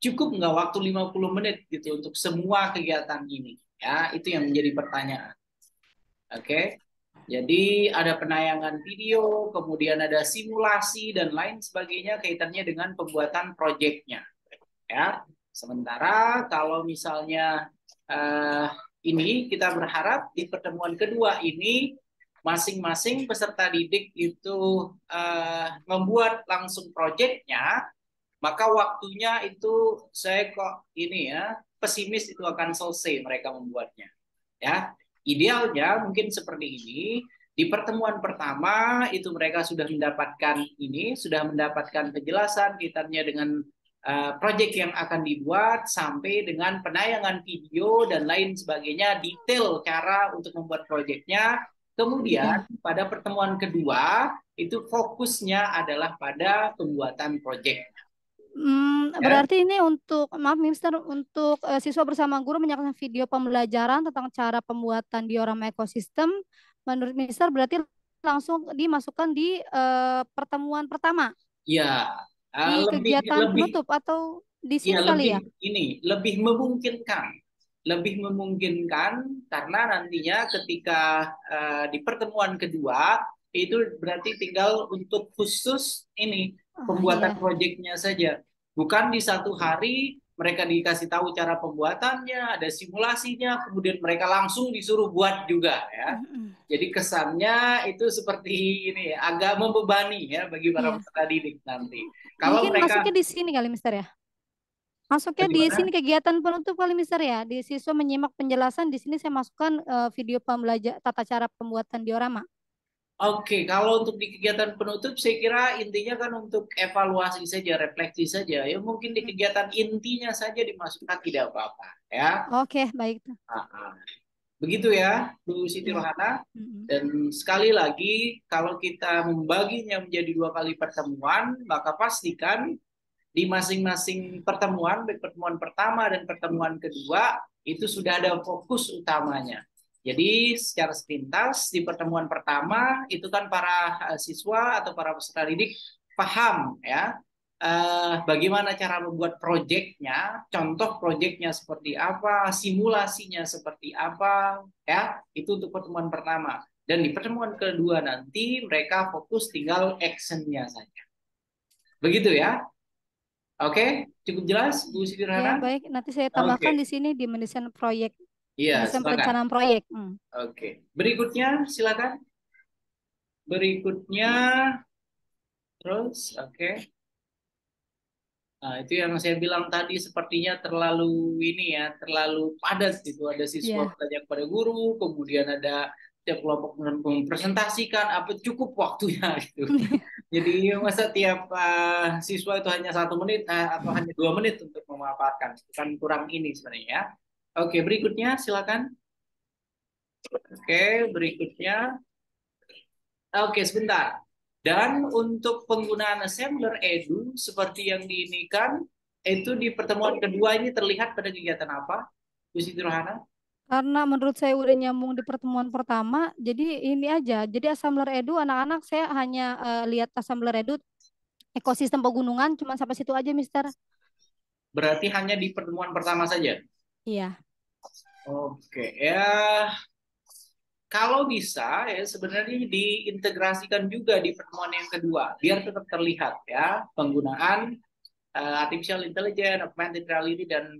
Cukup nggak waktu 50 menit gitu untuk semua kegiatan ini? Ya, itu yang menjadi pertanyaan. Oke. Jadi ada penayangan video, kemudian ada simulasi dan lain sebagainya kaitannya dengan pembuatan proyeknya. Ya. Sementara kalau misalnya eh, ini kita berharap di pertemuan kedua ini masing-masing peserta didik itu membuat langsung proyeknya, maka waktunya itu saya kok ini ya pesimis itu akan selesai mereka membuatnya. Ya, idealnya mungkin seperti ini. Di pertemuan pertama itu mereka sudah mendapatkan ini, sudah mendapatkan penjelasan kaitannya dengan proyek yang akan dibuat sampai dengan penayangan video dan lain sebagainya, detail cara untuk membuat proyeknya. Kemudian Iya. pada pertemuan kedua itu fokusnya adalah pada pembuatan proyek. Ya, Berarti ini untuk, maaf Mister, untuk siswa bersama guru menyaksikan video pembelajaran tentang cara pembuatan diorama ekosistem. Menurut Mister berarti langsung dimasukkan di pertemuan pertama, ya, di lebih kegiatan lebih penutup atau di ya sini kali lebih ya? ini lebih memungkinkan karena nantinya ketika di pertemuan kedua itu berarti tinggal untuk khusus ini Oh pembuatan iya. proyeknya saja, bukan di satu hari mereka dikasih tahu cara pembuatannya, ada simulasinya, kemudian mereka langsung disuruh buat juga ya. Mm-mm. Jadi kesannya itu seperti ini agak membebani ya bagi para Iya. peserta didik nanti. Kalau Mungkin masuknya mereka di sini kali Mister ya? Masuknya di sini bagaimana? kegiatan penutup kali Mister ya? Di siswa menyimak penjelasan, di sini saya masukkan video pembelajar tata cara pembuatan diorama. Oke, kalau untuk di kegiatan penutup, saya kira intinya kan untuk evaluasi saja, refleksi saja. Ya mungkin di kegiatan intinya saja dimasukkan tidak apa-apa, ya. Oke, baik. Ah, ah. Begitu ya, Bu Siti Ya. Rohana. Mm-mm. Dan sekali lagi, kalau kita membaginya menjadi 2 kali pertemuan, maka pastikan di masing-masing pertemuan, baik pertemuan pertama dan pertemuan kedua, itu sudah ada fokus utamanya. Jadi secara sepintas di pertemuan pertama itu kan para siswa atau para peserta didik paham ya bagaimana cara membuat proyeknya, contoh proyeknya seperti apa, simulasinya seperti apa, ya itu untuk pertemuan pertama. Dan di pertemuan kedua nanti mereka fokus tinggal actionnya saja. Begitu ya? Oke, cukup jelas, Bu Ya, Sidirhana? baik. Nanti saya tambahkan di Oke, sini di mendesain proyek, iya, mendesain silakan. perencanaan proyek. Oke, berikutnya silakan. Berikutnya, terus, oke. Nah, itu yang saya bilang tadi sepertinya terlalu ini ya, terlalu padat gitu. Ada siswa Iya. bertanya kepada guru, kemudian ada tiap kelompok mempresentasikan apa cukup waktunya gitu. Jadi masa tiap siswa itu hanya 1 menit atau hanya 2 menit untuk memaparkan, kan kurang ini sebenarnya ya. Oke, berikutnya silakan. Oke, berikutnya. Oke, sebentar. Dan untuk penggunaan assembler edu seperti yang diinikan itu di pertemuan kedua ini terlihat pada kegiatan apa, Bu Siti Rohana? Karena menurut saya udah nyambung di pertemuan pertama, jadi ini aja. Jadi Assembler Edu anak-anak saya hanya lihat Assembler Edu ekosistem pegunungan cuma sampai situ aja, Mister. Berarti hanya di pertemuan pertama saja. Iya. Oke, ya kalau bisa ya sebenarnya diintegrasikan juga di pertemuan yang kedua biar tetap terlihat ya penggunaan artificial intelligence, augmented reality dan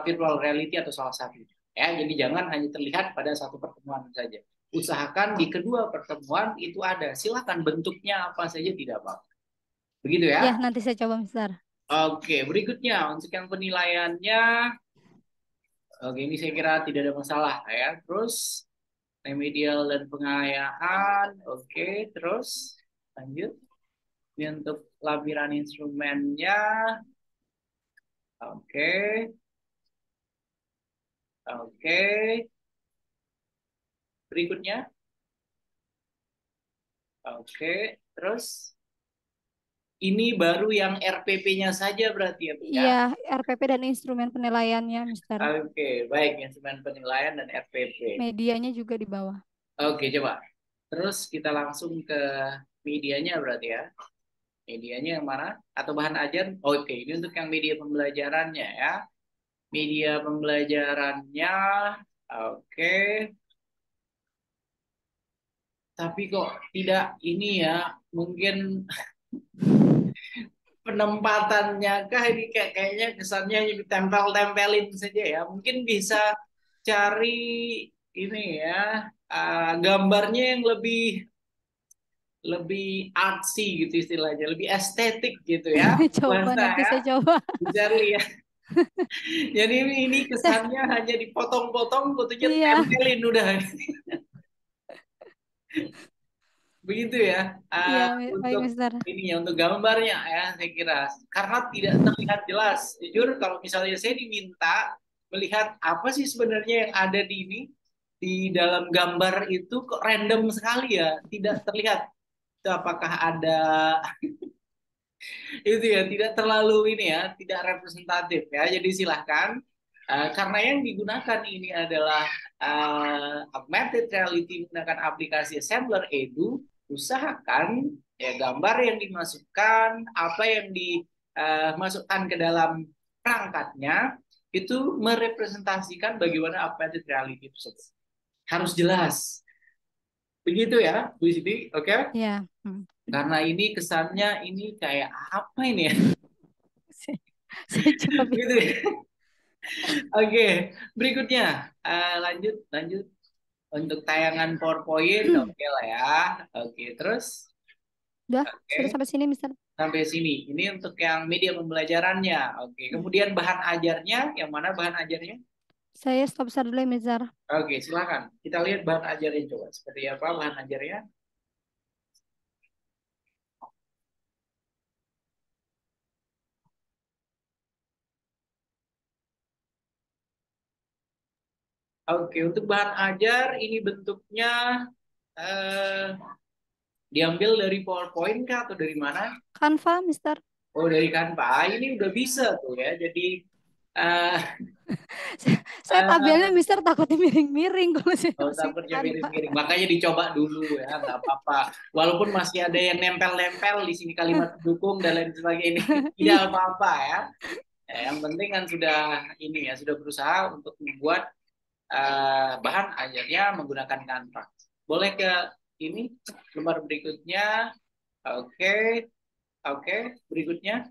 virtual reality atau salah satu. Ya, jadi jangan hanya terlihat pada satu pertemuan saja. Usahakan di kedua pertemuan itu ada. Silakan bentuknya apa saja tidak apa-apa. Begitu Ya, ya? nanti saya coba, Mister. Oke, berikutnya untuk yang penilaiannya, oke ini saya kira tidak ada masalah ya. Terus remedial dan pengayaan, oke. Terus lanjut. Ini untuk lampiran instrumennya, oke. Oke, berikutnya. Oke, terus ini baru yang RPP-nya saja berarti ya, Bu ya? Iya, RPP dan instrumen penilaiannya, Mister. Oke, baik, instrumen penilaian dan RPP. Medianya juga di bawah. Oke, coba. Terus kita langsung ke medianya berarti ya. Medianya yang mana? Atau bahan ajar? Oke, ini untuk yang media pembelajarannya ya. Media pembelajarannya, oke. Tapi kok tidak ini ya, mungkin penempatannya kah ini kayaknya kesannya hanya ditempel-tempelin saja ya. Mungkin bisa cari ini ya, gambarnya yang lebih lebih artsy gitu istilahnya, lebih estetik gitu ya. Coba Bahasa nanti ya, saya coba. Bu Charlie ya. Jadi ini kesannya hanya dipotong-potong, fotonya Iya. tempelin udah. Begitu ya. Iya, baik, Untuk Mister. ini ya, untuk gambarnya ya saya kira. Karena tidak terlihat jelas. Jujur kalau misalnya saya diminta melihat apa sih sebenarnya yang ada di ini di dalam gambar itu kok random sekali ya, tidak terlihat itu apakah ada itu ya, tidak terlalu ini ya, tidak representatif ya. Jadi silahkan karena yang digunakan ini adalah augmented reality menggunakan aplikasi Assembler Edu, usahakan ya gambar yang dimasukkan, apa yang dimasukkan ke dalam perangkatnya itu merepresentasikan bagaimana augmented reality tersebut. Harus jelas. Begitu ya, Bu Siti, oke? Iya. Karena ini kesannya ini kayak apa ini ya? Saya coba Gitu ya. Oke, berikutnya lanjut untuk tayangan PowerPoint, oke lah ya. Oke, terus Udah, oke sudah sampai sini, Mister. sampai sini. Ini untuk yang media pembelajarannya. Oke, kemudian bahan ajarnya, yang mana bahan ajarnya? Saya stop share dulu ya, Mister. Oke, silakan. Kita lihat bahan ajarnya coba. Seperti apa bahan ajarnya? Oke, untuk bahan ajar ini bentuknya eh, diambil dari PowerPoint kah atau dari mana? Canva, Mister. Oh, dari Canva. Ini udah bisa tuh ya. Jadi eh, Saya tabelnya Mister takutnya miring-miring kalau saya oh, masukin takutnya Canva. miring-miring. Makanya dicoba dulu ya, nggak apa-apa. Walaupun masih ada yang nempel-nempel di sini kalimat pendukung dan lain sebagainya, tidak Iya. apa-apa ya. Yang penting kan sudah ini ya, sudah berusaha untuk membuat bahan ajarnya menggunakan Canva. Boleh ke ini lembar berikutnya. Oke, oke, berikutnya.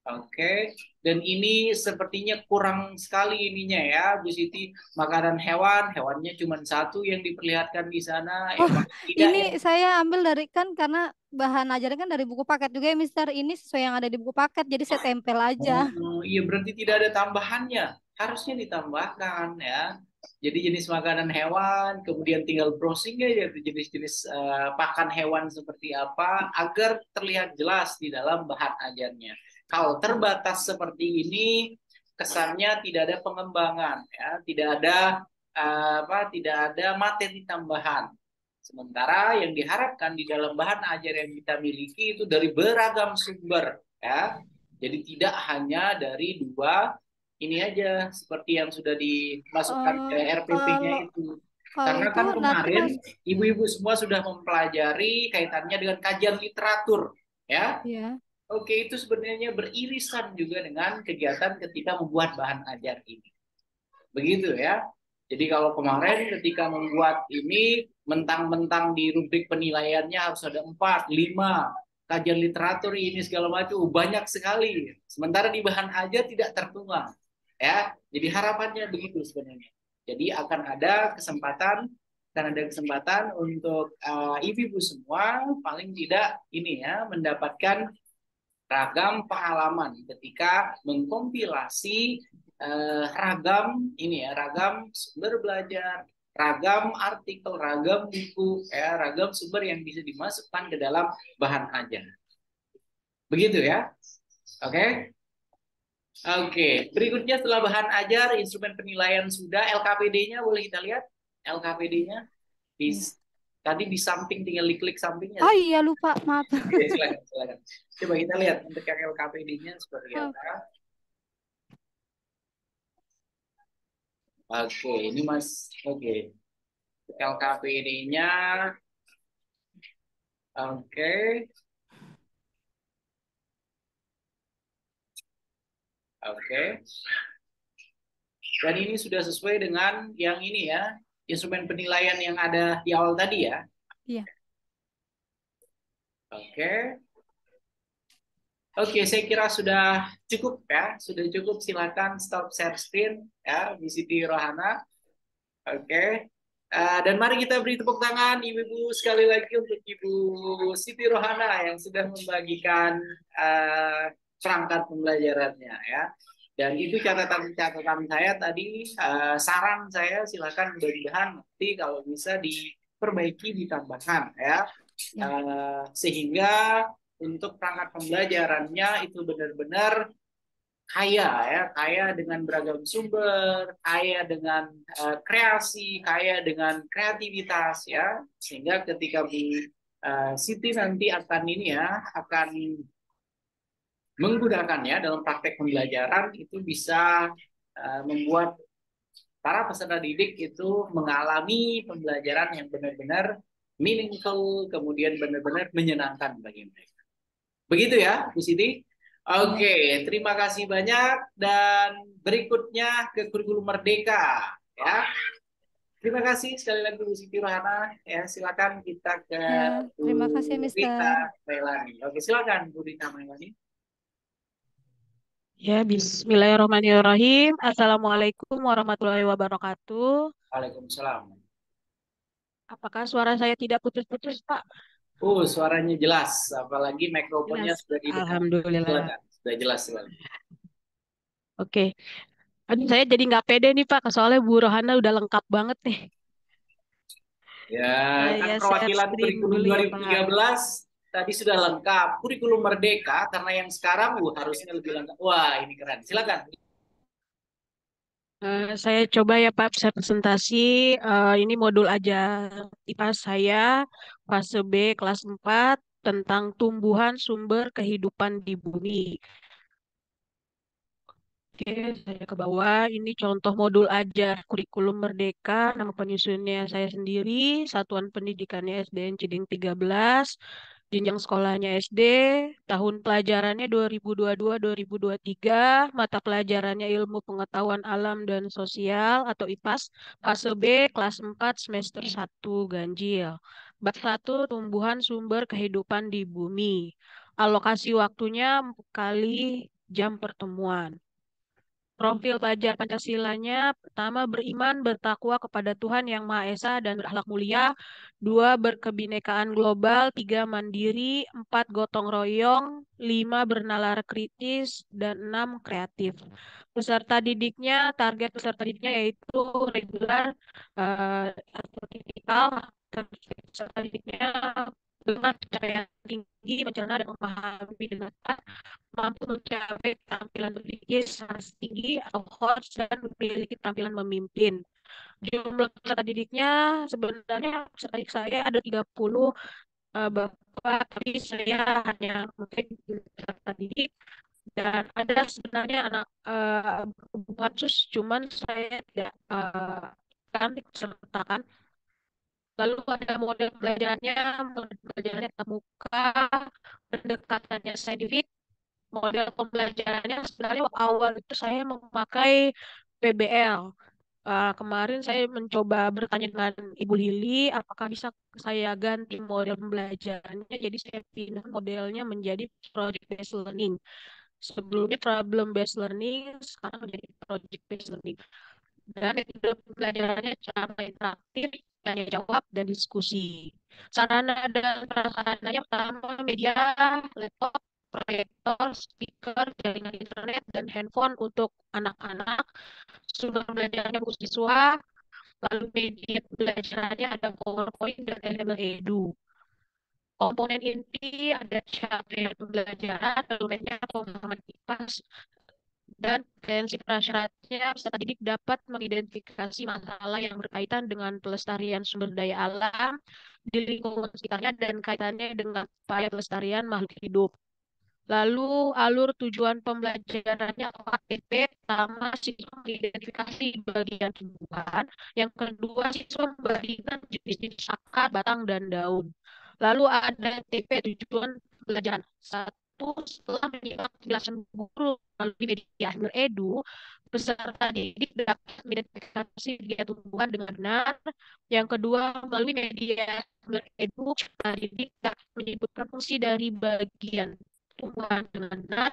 Oke, dan ini sepertinya kurang sekali ininya ya, Bu Siti. Makanan hewan, hewannya cuma satu yang diperlihatkan di sana. Ya Oh, paling tidak ini yang saya ambil dari kan karena bahan ajarnya kan dari buku paket juga ya, Mister. Ini sesuai yang ada di buku paket, jadi saya tempel aja. oh, iya berarti tidak ada tambahannya. Harusnya ditambahkan ya. Jadi jenis makanan hewan, kemudian tinggal browsing aja tuh jenis-jenis pakan hewan seperti apa agar terlihat jelas di dalam bahan ajarnya. Kalau terbatas seperti ini, kesannya tidak ada pengembangan ya, tidak ada tidak ada materi tambahan. Sementara yang diharapkan di dalam bahan ajar yang kita miliki itu dari beragam sumber ya. Jadi tidak hanya dari dua ini aja seperti yang sudah dimasukkan ke RPP-nya Kalau itu. kalau Karena itu kan nanti kemarin Mas, ibu-ibu semua sudah mempelajari kaitannya dengan kajian literatur ya. ya. Oke, itu sebenarnya beririsan juga dengan kegiatan ketika membuat bahan ajar ini. Begitu ya. Jadi kalau kemarin ketika membuat ini mentang-mentang di rubrik penilaiannya harus ada 4, 5 kajian literatur ini segala macam banyak sekali. Sementara di bahan ajar tidak tertuang ya. Jadi harapannya begitu sebenarnya. Jadi akan ada kesempatan untuk ibu-ibu semua paling tidak ini ya mendapatkan ragam pengalaman ketika mengkompilasi ragam sumber belajar, ragam artikel, ragam buku, ya, ragam sumber yang bisa dimasukkan ke dalam bahan ajar. Begitu ya. Oke. Oke, berikutnya setelah bahan ajar, instrumen penilaian sudah, LKPD-nya boleh kita lihat? LKPD-nya tadi di samping, tinggal diklik sampingnya. Oh iya lupa, maaf. Oke, silakan. Coba kita lihat untuk yang LKPD-nya seperti apa. Oke, ini Mas. Oke. LKPD-nya. Oke. Oke. Dan ini sudah sesuai dengan yang ini ya, instrumen penilaian yang ada di awal tadi ya. Iya. Oke. Oke, saya kira sudah cukup ya. Sudah cukup, silakan stop share screen ya, di Siti Rohana. Oke. Dan mari kita beri tepuk tangan ibu-ibu sekali lagi untuk Ibu Siti Rohana yang sudah membagikan perangkat pembelajarannya ya. Dan itu catatan saya tadi, saran saya silakan mudah-mudahan nanti kalau bisa diperbaiki, ditambahkan ya. Sehingga untuk perangkat pembelajarannya itu benar-benar kaya ya, kaya dengan beragam sumber, kaya dengan kreasi, kaya dengan kreativitas ya, sehingga ketika Bu Siti nanti akan ini ya, akan menggunakannya dalam praktek pembelajaran itu bisa membuat para peserta didik itu mengalami pembelajaran yang benar-benar meaningful, kemudian benar-benar menyenangkan bagi mereka. Begitu ya, Bu Siti? Oke, terima kasih banyak dan berikutnya ke kurikulum Merdeka ya. Terima kasih sekali lagi Bu Siti Rohana ya. Silakan kita ke Terima kasih Bu Mister. Rita Mailani. Oke, silakan Bu Rita Mailani. Ya, bismillahirrahmanirrahim. Assalamualaikum warahmatullahi wabarakatuh. Waalaikumsalam. Apakah suara saya tidak putus-putus, Pak? Suaranya jelas, apalagi mikrofonnya Jelas. sudah didengar. Alhamdulillah. Silakan. Sudah jelas sekali. Oke. Aduh, saya jadi nggak pede nih, Pak. Soalnya Bu Rohana udah lengkap banget nih. Ya, kan Saya perwakilan share screen kurikulum dulu ya, Pak. 2013 tadi sudah lengkap. Kurikulum Merdeka karena yang sekarang harusnya lebih lengkap. Wah, ini keren. Silakan. Saya coba ya, Pak, saya presentasi. Ini modul ajar IPA saya, fase B kelas 4, tentang tumbuhan sumber kehidupan di bumi. Oke, saya ke bawah. Ini contoh modul ajar kurikulum Merdeka. Nama penyusunnya saya sendiri. Satuan pendidikannya SDN Ciding 13. Jenjang sekolahnya SD. Tahun pelajarannya 2022-2023. Mata pelajarannya Ilmu Pengetahuan Alam dan Sosial atau IPAS. Fase B kelas 4 semester 1 ganjil. Bab 1 Tumbuhan Sumber Kehidupan di Bumi. Alokasi waktunya 4 kali jam pertemuan. Profil pelajar Pancasilanya, pertama beriman, bertakwa kepada Tuhan Yang Maha Esa dan berakhlak mulia. 2, berkebinekaan global. 3, mandiri. 4, gotong royong. 5, bernalar kritis. Dan 6, kreatif. Peserta didiknya, target peserta didiknya yaitu regular atau tipikal. Peserta didiknya dengan pencapaian tinggi, mencerna dan memahami dengan tepat, mampu mencapai keterampilan berpikir secara tinggi atau host dan memiliki keterampilan memimpin. Jumlah peserta didiknya sebenarnya peserta didik saya ada 30 Bapak, tapi saya hanya mungkin peserta didik dan ada sebenarnya anak kebutuhan khusus, cuman saya tidak kan sertakan. Lalu ada model pembelajarannya tatap muka, pendekatannya saintifik. Model pembelajarannya sebenarnya awal itu saya memakai PBL. Kemarin saya mencoba bertanya dengan Ibu Lili, apakah bisa saya ganti model pembelajarannya. Jadi saya pindah modelnya menjadi project based learning. Sebelumnya problem based learning, sekarang menjadi project based learning. Dan metode pembelajarannya cara interaktif, tanya jawab, dan diskusi. Sarana dan prasarananya pertama media, laptop, proyektor, speaker, jaringan internet, dan handphone untuk anak-anak. Sumber belajarnya buku siswa, lalu media belajarannya ada PowerPoint dan elemen edu. Komponen inti ada capaian pembelajaran, elemennya pemahaman IPAS, dan prinsip prasyaratnya peserta didik dapat mengidentifikasi masalah yang berkaitan dengan pelestarian sumber daya alam di lingkungan sekitarnya dan kaitannya dengan upaya pelestarian makhluk hidup. Lalu alur tujuan pembelajarannya atau ATP, pertama siswa mengidentifikasi bagian tumbuhan, yang kedua siswa membandingkan jenis-jenis akar, batang, dan daun. Lalu ada TP, tujuan pembelajaran. Satu, setelah menyimak penjelasan guru melalui media beredu, peserta didik dapat mengidentifikasi bagian tumbuhan dengan benar. Yang kedua, melalui media beredu, peserta didik dapat menyebutkan fungsi dari bagian tumbuhan dengan benar.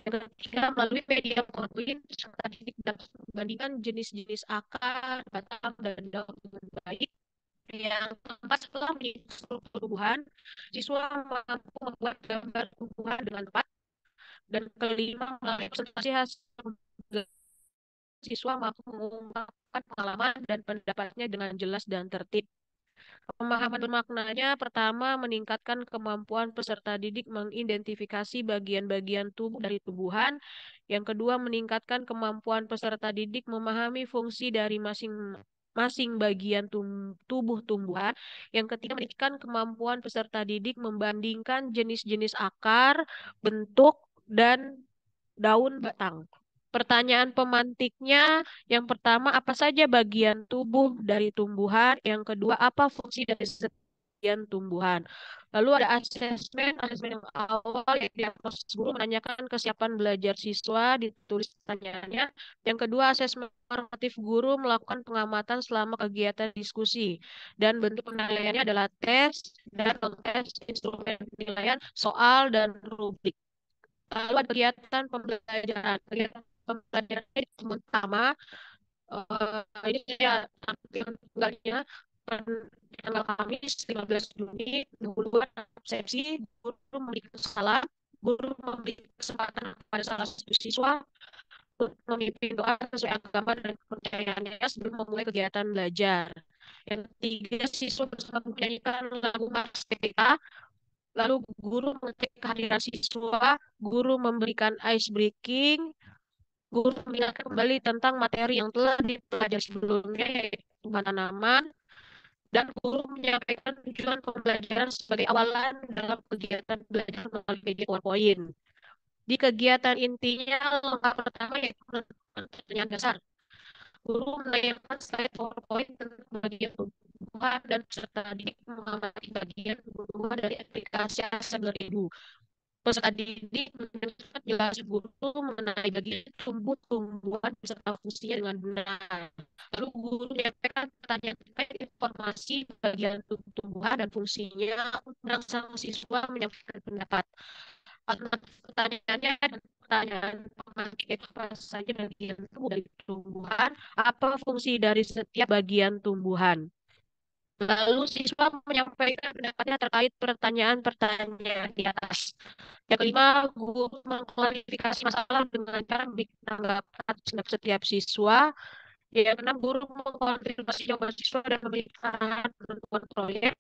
Yang ketiga, melalui media PowerPoint, peserta didik dapat membandingkan jenis-jenis akar, batang, dan daun dengan baik. Yang keempat, setelah menghitung struktur tumbuhan, siswa mampu membuat gambar tumbuhan dengan tepat. Dan kelima, melalui presentasi hasil siswa mampu mengungkapkan pengalaman dan pendapatnya dengan jelas dan tertib. Pemahaman bermaknanya, pertama, meningkatkan kemampuan peserta didik mengidentifikasi bagian-bagian tubuh dari tumbuhan. Yang kedua, meningkatkan kemampuan peserta didik memahami fungsi dari masing-masing bagian tubuh tumbuhan. Yang ketiga, meningkatkan kemampuan peserta didik membandingkan jenis-jenis akar, bentuk, dan daun batang. Pertanyaan pemantiknya, yang pertama, apa saja bagian tubuh dari tumbuhan? Yang kedua, apa fungsi dari setiap bagian tumbuhan? Lalu ada asesmen yang awal, yaitu diagnosis guru menanyakan kesiapan belajar siswa, ditulis pertanyaannya. Yang kedua, asesmen formatif guru melakukan pengamatan selama kegiatan diskusi. Dan bentuk penilaiannya adalah tes dan non-tes, instrumen penilaian, soal, dan rubrik. Lalu ada kegiatan pembelajaran. Kegiatan pembelajaran ini pertama, ini saya tampilkan tanggalnya tanggal Kamis 15 Juni 2022 resepsi, guru memberikan salam, guru memberi kesempatan kepada salah satu siswa untuk memimpin doa sesuai agama dan kepercayaannya sebelum memulai kegiatan belajar. Yang ketiga, siswa bersama menyanyikan lagu Mars PPK. Lalu guru mengecek kehadiran siswa, guru memberikan ice breaking, guru mengingatkan kembali tentang materi yang telah dipelajari sebelumnya, yaitu tumbuhan tanaman, dan guru menyampaikan tujuan pembelajaran sebagai awalan dalam kegiatan belajar melalui media PowerPoint. Di kegiatan intinya, langkah pertama yaitu pertanyaan dasar. Guru menayangkan slide PowerPoint tentang bagian tumbuhan dan peserta didik mengamati bagian tumbuhan dari aplikasi Assembler Edu. Peserta didik mendengarkan penjelasan guru mengenai bagian tumbuhan beserta fungsinya dengan benar. Lalu guru menyampaikan pertanyaan terkait informasi bagian tumbuhan dan fungsinya, undang sang siswa menyampaikan pendapat. Alternatif pertanyaannya dan pertanyaan pemakai apa saja bagian tubuh dari tumbuhan, apa fungsi dari setiap bagian tumbuhan. Lalu siswa menyampaikan pendapatnya terkait pertanyaan-pertanyaan di atas. Yang kelima, guru mengklarifikasi masalah dengan cara memberikan tanggapan atas setiap siswa. Yang keenam, guru mengkonfirmasi jawaban siswa dan memberikan arahan penentuan proyek.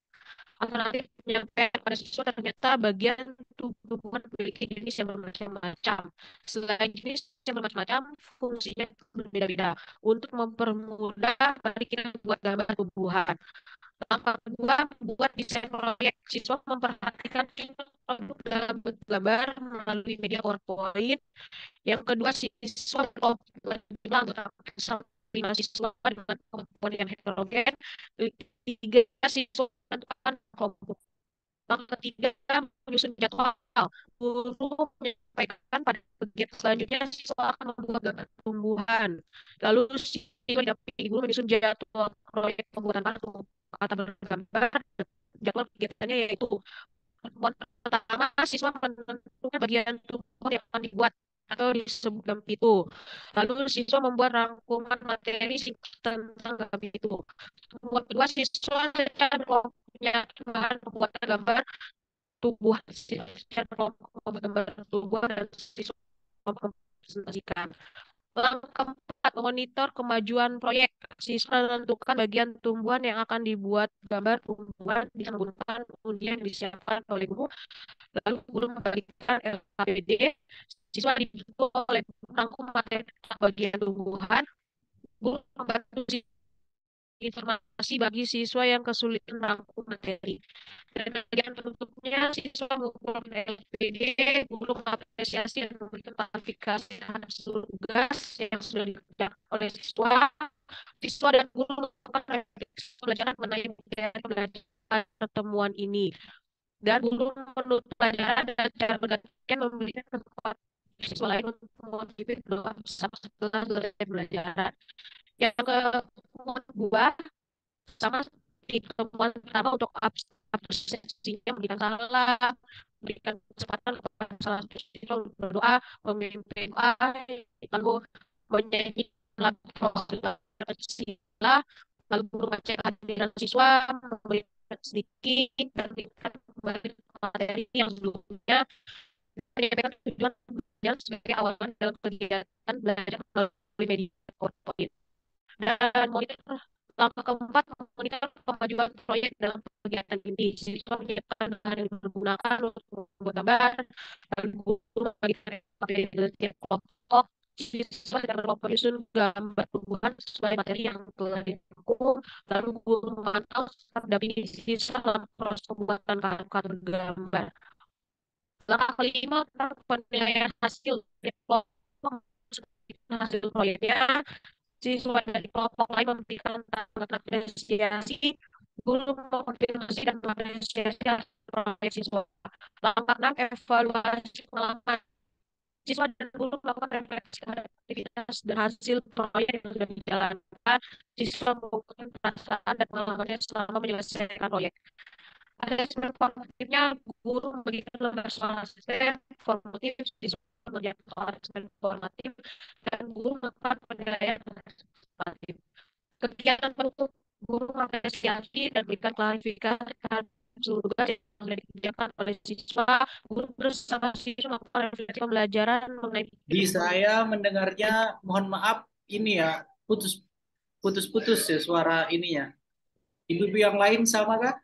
Alternatif penyampaian pada siswa ternyata bagian tubuhan memiliki jenis yang bermacam-macam. Selain jenis yang bermacam-macam, fungsinya berbeda-beda. Untuk mempermudah, mari kita buat gambar tumbuhan. Langkah kedua, membuat desain proyek. Siswa memperhatikan produk dalam bentuk gambar melalui media PowerPoint. Yang kedua, siswa berjumlah anggota sampai 5 siswa dengan kemampuan yang heterogen. Ketiga, siswa menentukan kelompok. Langkah ketiga, menyusun jadwal. Guru menyampaikan pada bagian selanjutnya siswa akan membuat gambar tumbuhan. Lalu siswa didampingi guru menyusun jadwal proyek pembuatan kartu kata bergambar. Jadwal kegiatannya yaitu pertemuan pertama, siswa menentukan bagian tumbuhan yang akan dibuat atau disebut gambar itu. Lalu siswa membuat rangkuman materi singkat tentang gambar itu. Pertemuan kedua, siswa secara berkelompok bahan pembuatan gambar tubuh secara kelompok gambar tubuh dan siswa mempresentasikan. Langkah keempat, memonitor kemajuan proyek. Siswa menentukan bagian tumbuhan yang akan dibuat gambar tumbuhan bisa menggunakan undian yang disiapkan oleh guru. Lalu guru membagikan LKPD. Siswa dibantu oleh rangkum materi bagian tumbuhan. Guru membantu informasi bagi siswa yang kesulitan merangkum materi. Dan bagian penutupnya, siswa mengumpulkan LPD, guru mengapresiasi dan memberikan klarifikasi terhadap seluruh tugas yang sudah dikerjakan oleh siswa. Siswa dan guru melakukan refleksi pelajaran mengenai materi pelajaran pertemuan ini. Dan guru menutup pelajaran dan cara bergantian memberikan kesempatan siswa lain untuk mengontribut doa bersama setelah selesai pelajaran. Yang kedua, sama di pertemuan pertama untuk absensinya memberikan salah, memberikan kesempatan kepada salah satu siswa berdoa, memimpin doa, lalu menyanyi lagu Pancasila, lalu membaca kehadiran siswa, memberikan sedikit dan memberikan kembali materi yang sebelumnya, menyampaikan tujuan belajar sebagai awalan dalam kegiatan belajar melalui media PowerPoint. Dan monitor langkah keempat, memonitor kemajuan proyek dalam kegiatan ini. Siswa menyiapkan bahan yang digunakan untuk membuat gambar, lalu guru membagikan materi dari setiap kelompok. Siswa dapat berkelompok menyusun gambar tumbuhan sesuai materi yang telah dirangkum. Lalu guru memantau serta mendampingi siswa dalam proses pembuatan kartu bergambar. Langkah kelima, penilaian hasil kelompok hasil proyeknya. Siswa dari kelompok lain memberikan tanda apresiasi, guru mengkonfirmasi dan mengapresiasi proyek siswa. Langkah 6, evaluasi pengalaman. Siswa dan guru melakukan refleksi terhadap aktivitas dan hasil proyek yang sudah dijalankan. Siswa mengumpulkan perasaan dan pengalamannya selama menyelesaikan proyek. Ada asesmen formatifnya, guru memberikan lembar soal asesmen formatif, siswa mengerjakan soal asesmen formatif, dan guru melakukan penilaian formatif. Kegiatan penutup, guru mengapresiasi dan berikan klarifikasi terhadap seluruh tugas yang sudah dikerjakan oleh siswa. Guru bersama siswa melakukan refleksi pembelajaran mengenai. Di saya mendengarnya, mohon maaf, ini ya putus-putus ya suara ininya. Ibu-ibu yang lain sama kan?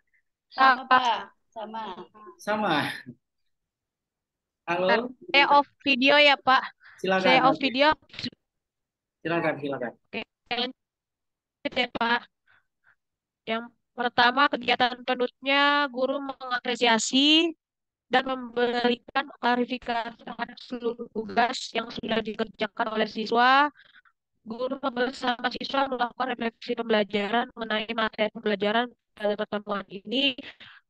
Sama, Pak. Sama. Sama. Halo. Saya off video ya, Pak. Silakan. Saya off video. Silakan. Oke, lanjut ya, Pak. Yang pertama, kegiatan penutupnya, guru mengapresiasi dan memberikan klarifikasi terhadap seluruh tugas yang sudah dikerjakan oleh siswa. Guru bersama siswa melakukan refleksi pembelajaran mengenai materi pembelajaran pada pertemuan ini,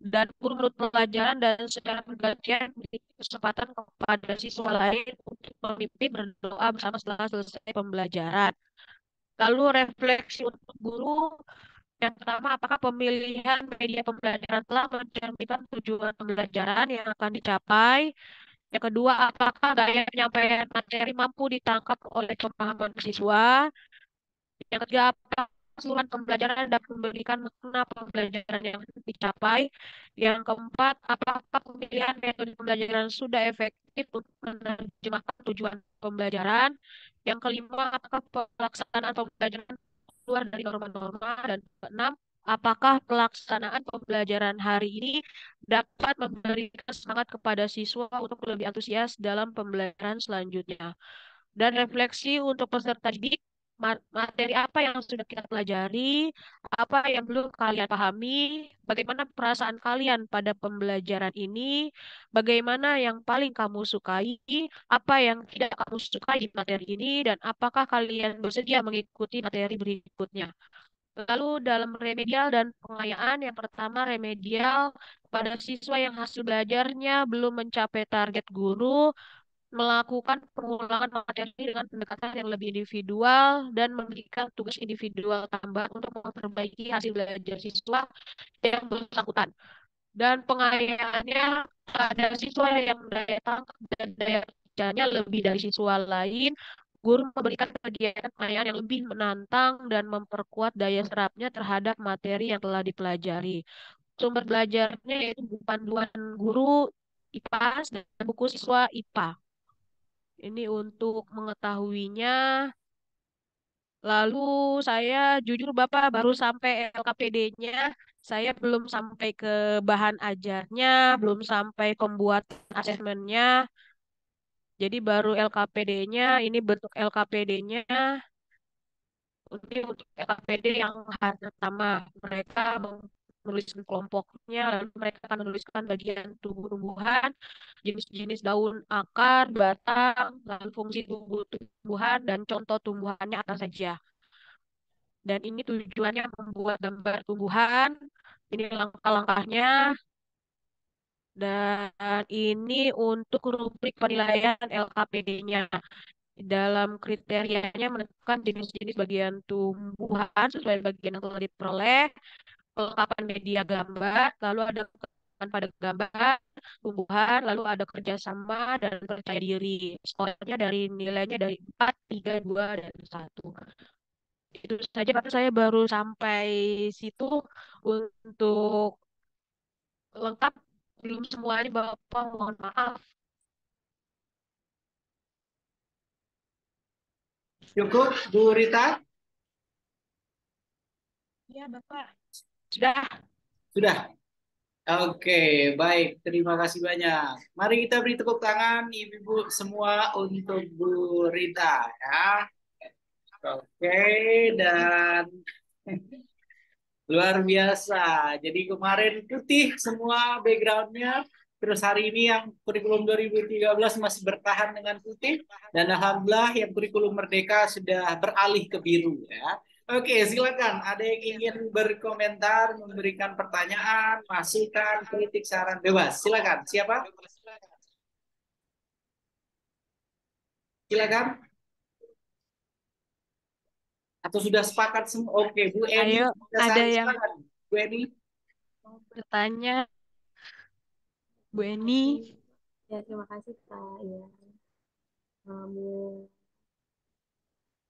dan guru menutup pelajaran dan secara bergantian memberi kesempatan kepada siswa lain untuk memimpin berdoa bersama setelah selesai pembelajaran. Lalu refleksi untuk guru. Yang pertama, apakah pemilihan media pembelajaran telah mencerminkan tujuan pembelajaran yang akan dicapai? Yang kedua, apakah gaya penyampaian materi mampu ditangkap oleh pemahaman siswa? Yang ketiga, apakah keseluruhan pembelajaran dapat memberikan makna pembelajaran yang dicapai? Yang keempat, apakah pemilihan metode pembelajaran sudah efektif untuk menerjemahkan tujuan pembelajaran? Yang kelima, apakah pelaksanaan pembelajaran keluar dari norma-norma? Dan keenam, apakah pelaksanaan pembelajaran hari ini dapat memberikan semangat kepada siswa untuk lebih antusias dalam pembelajaran selanjutnya? Dan refleksi untuk peserta didik, materi apa yang sudah kita pelajari, apa yang belum kalian pahami, bagaimana perasaan kalian pada pembelajaran ini, bagaimana yang paling kamu sukai, apa yang tidak kamu sukai di materi ini, dan apakah kalian bersedia mengikuti materi berikutnya. Lalu dalam remedial dan pengayaan, yang pertama remedial pada siswa yang hasil belajarnya belum mencapai target guru, melakukan pengulangan materi dengan pendekatan yang lebih individual dan memberikan tugas individual tambahan untuk memperbaiki hasil belajar siswa yang bersangkutan. Dan pengayaannya ada siswa yang daya tangkap dan daya bacanya lebih dari siswa lain, guru memberikan kegiatan pengayaan yang lebih menantang dan memperkuat daya serapnya terhadap materi yang telah dipelajari. Sumber belajarnya yaitu buku panduan guru IPAS dan buku siswa IPA. Ini untuk mengetahuinya. Lalu saya jujur Bapak baru sampai LKPD-nya. Saya belum sampai ke bahan ajarnya, belum sampai pembuatan asesmennya. Jadi baru LKPD-nya, ini bentuk LKPD-nya. Ini untuk LKPD yang hari pertama. Mereka menuliskan kelompoknya, lalu mereka akan menuliskan bagian tumbuh-tumbuhan, jenis-jenis daun, akar, batang, lalu fungsi tumbuhan, dan contoh tumbuhannya apa saja. Dan ini tujuannya membuat gambar tumbuhan. Ini langkah-langkahnya. Dan ini untuk rubrik penilaian LKPD-nya. Dalam kriterianya menentukan jenis-jenis bagian tumbuhan sesuai bagian yang telah diperoleh, kelengkapan media gambar, lalu ada kelengkapan pada gambar, tumbuhan, lalu ada kerjasama dan percaya diri. Skornya dari nilainya dari 4, 3, 2, dan 1. Itu saja Pak, saya baru sampai situ untuk lengkap. Belum semuanya Bapak, mohon maaf. Cukup, Bu Rita? Ya Bapak. Sudah. Sudah. Oke, baik. Terima kasih banyak. Mari kita beri tepuk tangan Ibu-ibu semua untuk Bu Rita ya. Oke, dan luar biasa. Jadi kemarin putih semua backgroundnya. Terus hari ini yang kurikulum 2013 masih bertahan dengan putih. Dan alhamdulillah yang kurikulum merdeka sudah beralih ke biru ya. Oke, silakan. Ada yang ingin berkomentar, memberikan pertanyaan, masukan, kritik, saran, bebas. Silakan. Siapa? Silakan. Atau sudah sepakat semua? Oke, Bu Eni. Ayo, ada yang Silakan. Bu Eni. mau bertanya? Bu Eni. Ya, terima kasih Kak. Ya, Bu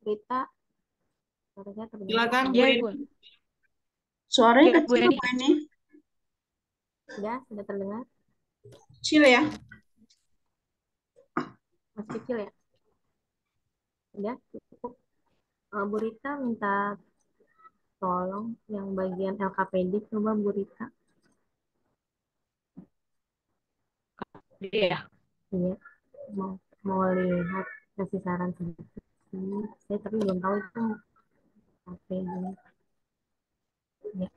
Rita, suaranya terdengar. Silakan Bu Ya, Eni. Ibu. Suaranya Ya, Bu kecil Eni. Bu Eni. Sudah terdengar? Kecil ya? Masih kecil ya? Udah, cukup. Bu Rita minta tolong yang bagian LKPD, coba Bu Rita. Iya. Iya, mau lihat, kasih saran sedikit sih. Saya tapi belum tahu itu LKPD. Ya.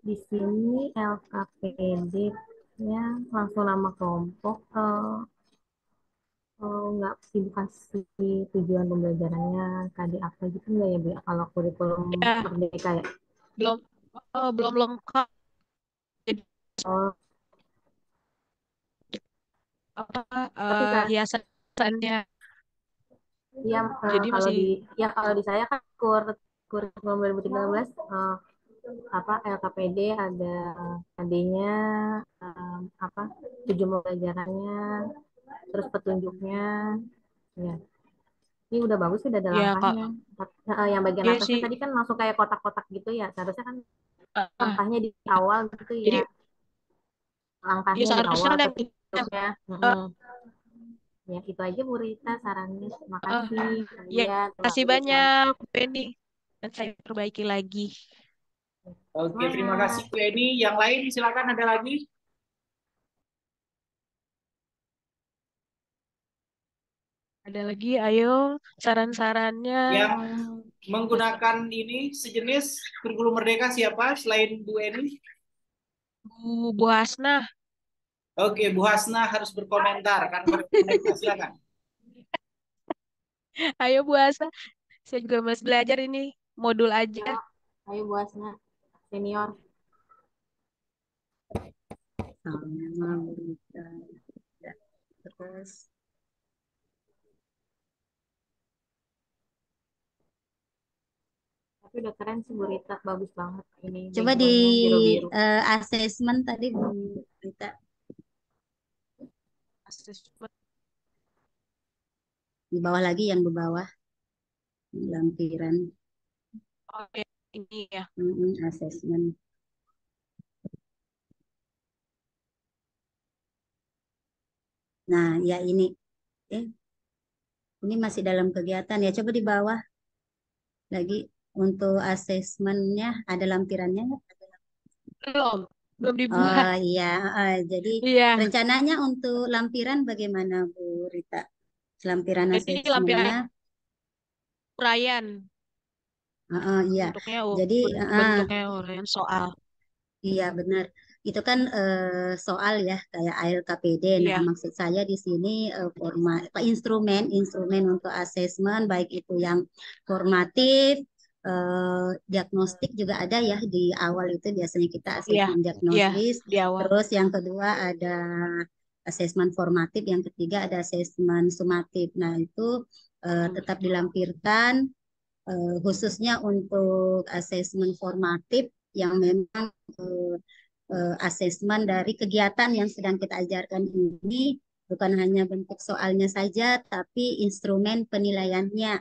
Di sini LKPD-nya langsung nama kelompok, nggak dikasih tujuan pembelajarannya tadi apa gitu nggak ya Bu ya? Kalau kurikulum Ya, merdeka ya? belum belum lengkap. Jadi Oh, apa tapi Kak, hiasannya. ya Jadi kalau masih kalau di saya kan kurikulum 2013 apa LKPD ada adanya apa tujuan pembelajarannya terus petunjuknya. Ya, ini udah bagus sih, udah ada Ya, Kak. langkahnya. Yang bagian Iya atasnya sih. tadi kan langsung kayak kotak-kotak gitu ya. Seharusnya kan Ah, ah. langkahnya di awal gitu Jadi, ya. ya Langkahnya di seharusnya awal, ada petunjuknya. eh, Ya, itu aja Bu Rita sarannya. Terima eh, kasih ya, kalian telah kasih berusaha. banyak, Bu Penny. Dan saya perbaiki lagi. Oke, terima kasih Semangat. Bu Eni. Yang lain silakan, ada lagi. Ada lagi, ayo saran-sarannya. Yang menggunakan ini sejenis kurikulum merdeka siapa selain Bu Eni? Bu Hasna. Oke, Bu Hasna harus berkomentar kan, berkomentar, silakan. Ayo Bu Hasna. Saya juga masih belajar ini. Modul aja. Ayo, ayo Bu Asna, senior. Sama berita. Ya, terus Tapi udah keren sih Bu Rita, bagus banget ini coba di backgroundnya biru-biru. asesmen tadi Bu Rita. Asesmen. Di bawah lagi, yang di bawah lampiran. Oh, ya, ini ya. Asesmen. Nah, ya ini. Ini masih dalam kegiatan ya. Coba di bawah lagi untuk asesmennya ada lampirannya nggak? Belum. Belum dibuat. Oh iya, jadi Iya. rencananya untuk lampiran bagaimana Bu Rita? Lampiran Jadi lampiran asesmennya, uraian. iya. Bentuknya, Jadi, bentuknya uraian soal. iya benar. Itu kan soal ya kayak ALKPD. Nah, Iya. maksud saya di sini format instrumen untuk asesmen baik itu yang formatif, diagnostik juga ada ya di awal itu biasanya kita Iya. asesmen Iya. diagnosis. Di awal. Terus yang kedua ada asesmen formatif, yang ketiga ada asesmen sumatif. Nah, itu tetap dilampirkan khususnya untuk asesmen formatif yang memang asesmen dari kegiatan yang sedang kita ajarkan ini bukan hanya bentuk soalnya saja, tapi instrumen penilaiannya.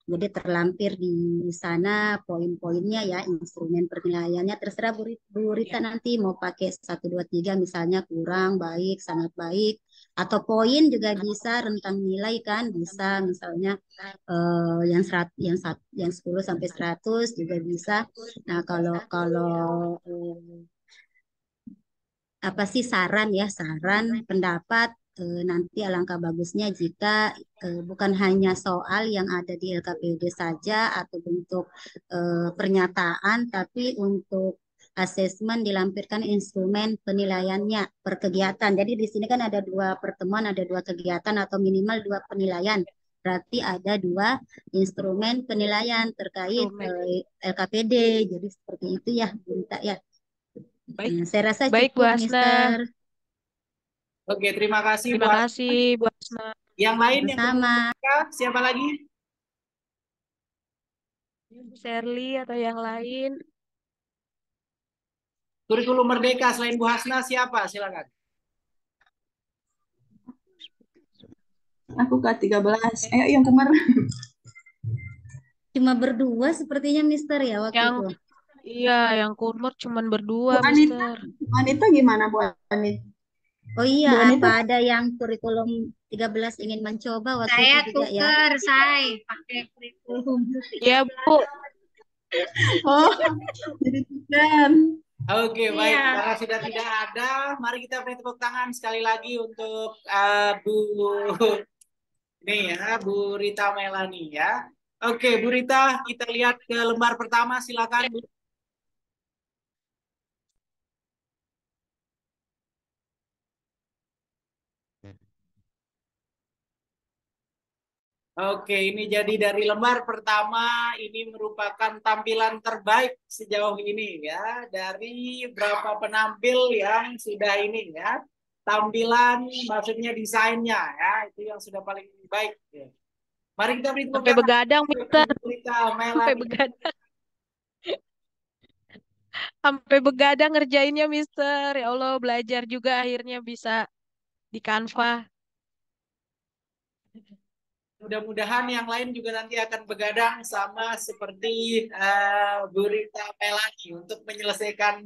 Jadi terlampir di sana poin-poinnya ya, instrumen penilaiannya. Terserah Bu Rita Iya. nanti mau pakai 1, 2, 3 misalnya kurang, baik, sangat baik. Atau poin juga bisa, rentang nilai kan bisa misalnya yang 10 sampai 100 juga bisa. Nah, kalau kalau apa sih saran ya, saran pendapat nanti alangkah bagusnya jika bukan hanya soal yang ada di LKPD saja atau bentuk pernyataan, tapi untuk asesmen dilampirkan instrumen penilaiannya per kegiatan. Jadi di sini kan ada 2 pertemuan, ada 2 kegiatan atau minimal 2 penilaian. Berarti ada 2 instrumen penilaian terkait Instrumen. LKPD. Jadi seperti itu ya, Bunta ya. Baik. Saya rasa Baik, Bu cukup, Hasna. Mister. Oke, terima kasih Bu Terima Hasna. kasih, Bu Hasna. Yang lain yang Sama. siapa lagi? Shirley atau yang lain? Kurikulum Merdeka selain Bu Hasna siapa? Silakan. Aku K13. Ayo yang Kumar. Cuma berdua sepertinya, Mister ya waktu Yang itu. iya, yang kumur cuman berdua, Bu Anita, Mister. Bu Anita gimana Bu Anita? Oh iya, Bu Anita, apa ada yang kurikulum 13 ingin mencoba waktu Saya itu juga ya? tuker, saya pakai kurikulum. Ya, Bu. oh jadi tuker. Oke, baik. Iya. Karena sudah tidak ada, mari kita beri tepuk tangan sekali lagi untuk Bu ini ya, Bu Rita Melani ya. Oke, Bu Rita, kita lihat ke lembar pertama, silakan Bu. Oke, ini jadi dari lembar pertama, ini merupakan tampilan terbaik sejauh ini ya, dari berapa penampil yang sudah ini ya, tampilan maksudnya desainnya ya, itu yang sudah paling baik. Ya. Mari kita beri tepuk Sampai tangan begadang, Mister. untuk Rita Sampai Melani. begadang. Sampai begadang ngerjainnya, Mister. Ya Allah, belajar juga akhirnya bisa di Canva. Mudah-mudahan yang lain juga nanti akan begadang sama seperti Bu Rita Melani untuk menyelesaikan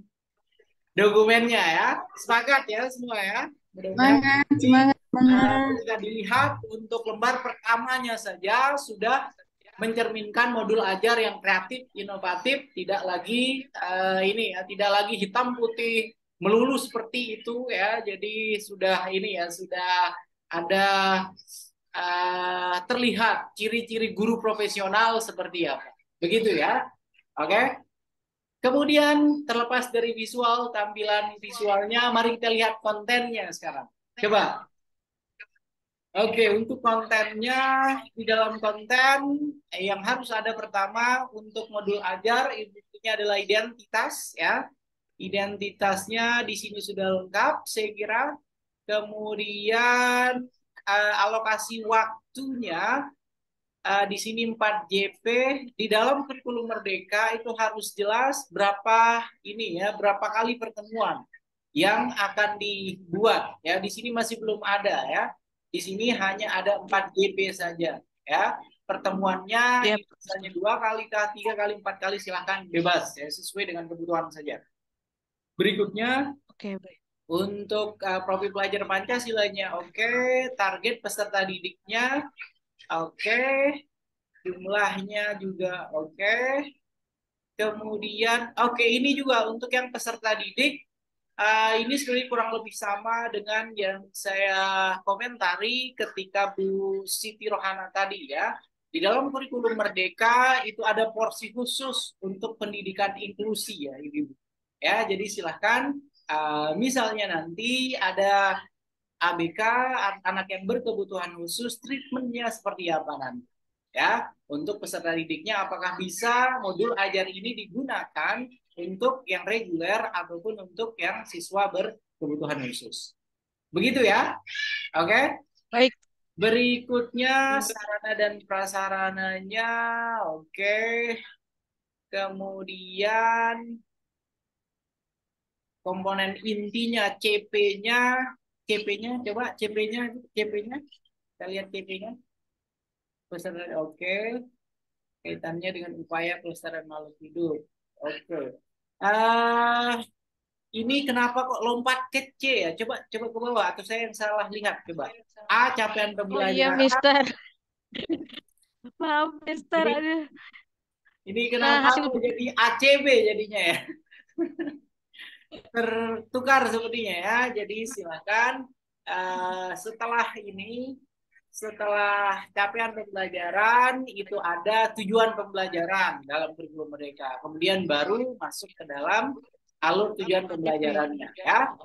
dokumennya ya. Sepakat ya semua ya. Mudah-mudahan Semangat, semangat. ketika dilihat untuk lembar pertamanya saja sudah mencerminkan modul ajar yang kreatif, inovatif, tidak lagi tidak lagi hitam putih melulu seperti itu ya. Jadi sudah sudah ada terlihat ciri-ciri guru profesional seperti apa. Begitu ya. Oke. Kemudian terlepas dari visual, tampilan visualnya, mari kita lihat kontennya sekarang. Coba. Oke, untuk kontennya, di dalam konten yang harus ada pertama untuk modul ajar, ini adalah identitas ya. Identitasnya di sini sudah lengkap, saya kira. Kemudian alokasi waktunya di sini 4JP. Di dalam kurikulum Merdeka itu harus jelas berapa berapa kali pertemuan yang akan dibuat ya. Di sini masih belum ada ya. Di sini hanya ada 4JP saja ya. Pertemuannya misalnya 2 kali, 3 kali, 4 kali, silahkan bebas ya, sesuai dengan kebutuhan saja. Berikutnya, untuk profil pelajar Pancasilanya target peserta didiknya jumlahnya juga kemudian ini juga untuk yang peserta didik. Ini sebenarnya kurang lebih sama dengan yang saya komentari ketika Bu Siti Rohana tadi ya. Di dalam kurikulum Merdeka itu ada porsi khusus untuk pendidikan inklusi ya, Ibu. Ya, jadi silahkan misalnya nanti ada ABK, anak yang berkebutuhan khusus, treatmentnya seperti apa nanti ya. Untuk peserta didiknya apakah bisa modul ajar ini digunakan untuk yang reguler ataupun untuk yang siswa berkebutuhan khusus. Begitu ya. Oke. Baik. Berikutnya sarana dan prasarananya Kemudian komponen intinya CP-nya coba CP-nya kita lihat CP-nya. Peserta kaitannya dengan upaya pelestarian makhluk hidup. Ini kenapa kok lompat ke C ya? Coba ke bawah atau saya yang salah lihat coba. A, capaian pembelajaran. Iya, Mister. Maaf, Mister. Ini kenapa jadi ACB jadinya ya? Tertukar sepertinya ya. Jadi silakan setelah capaian pembelajaran itu ada tujuan pembelajaran dalam kurikulum Merdeka. Kemudian baru masuk ke dalam alur tujuan pembelajarannya ya.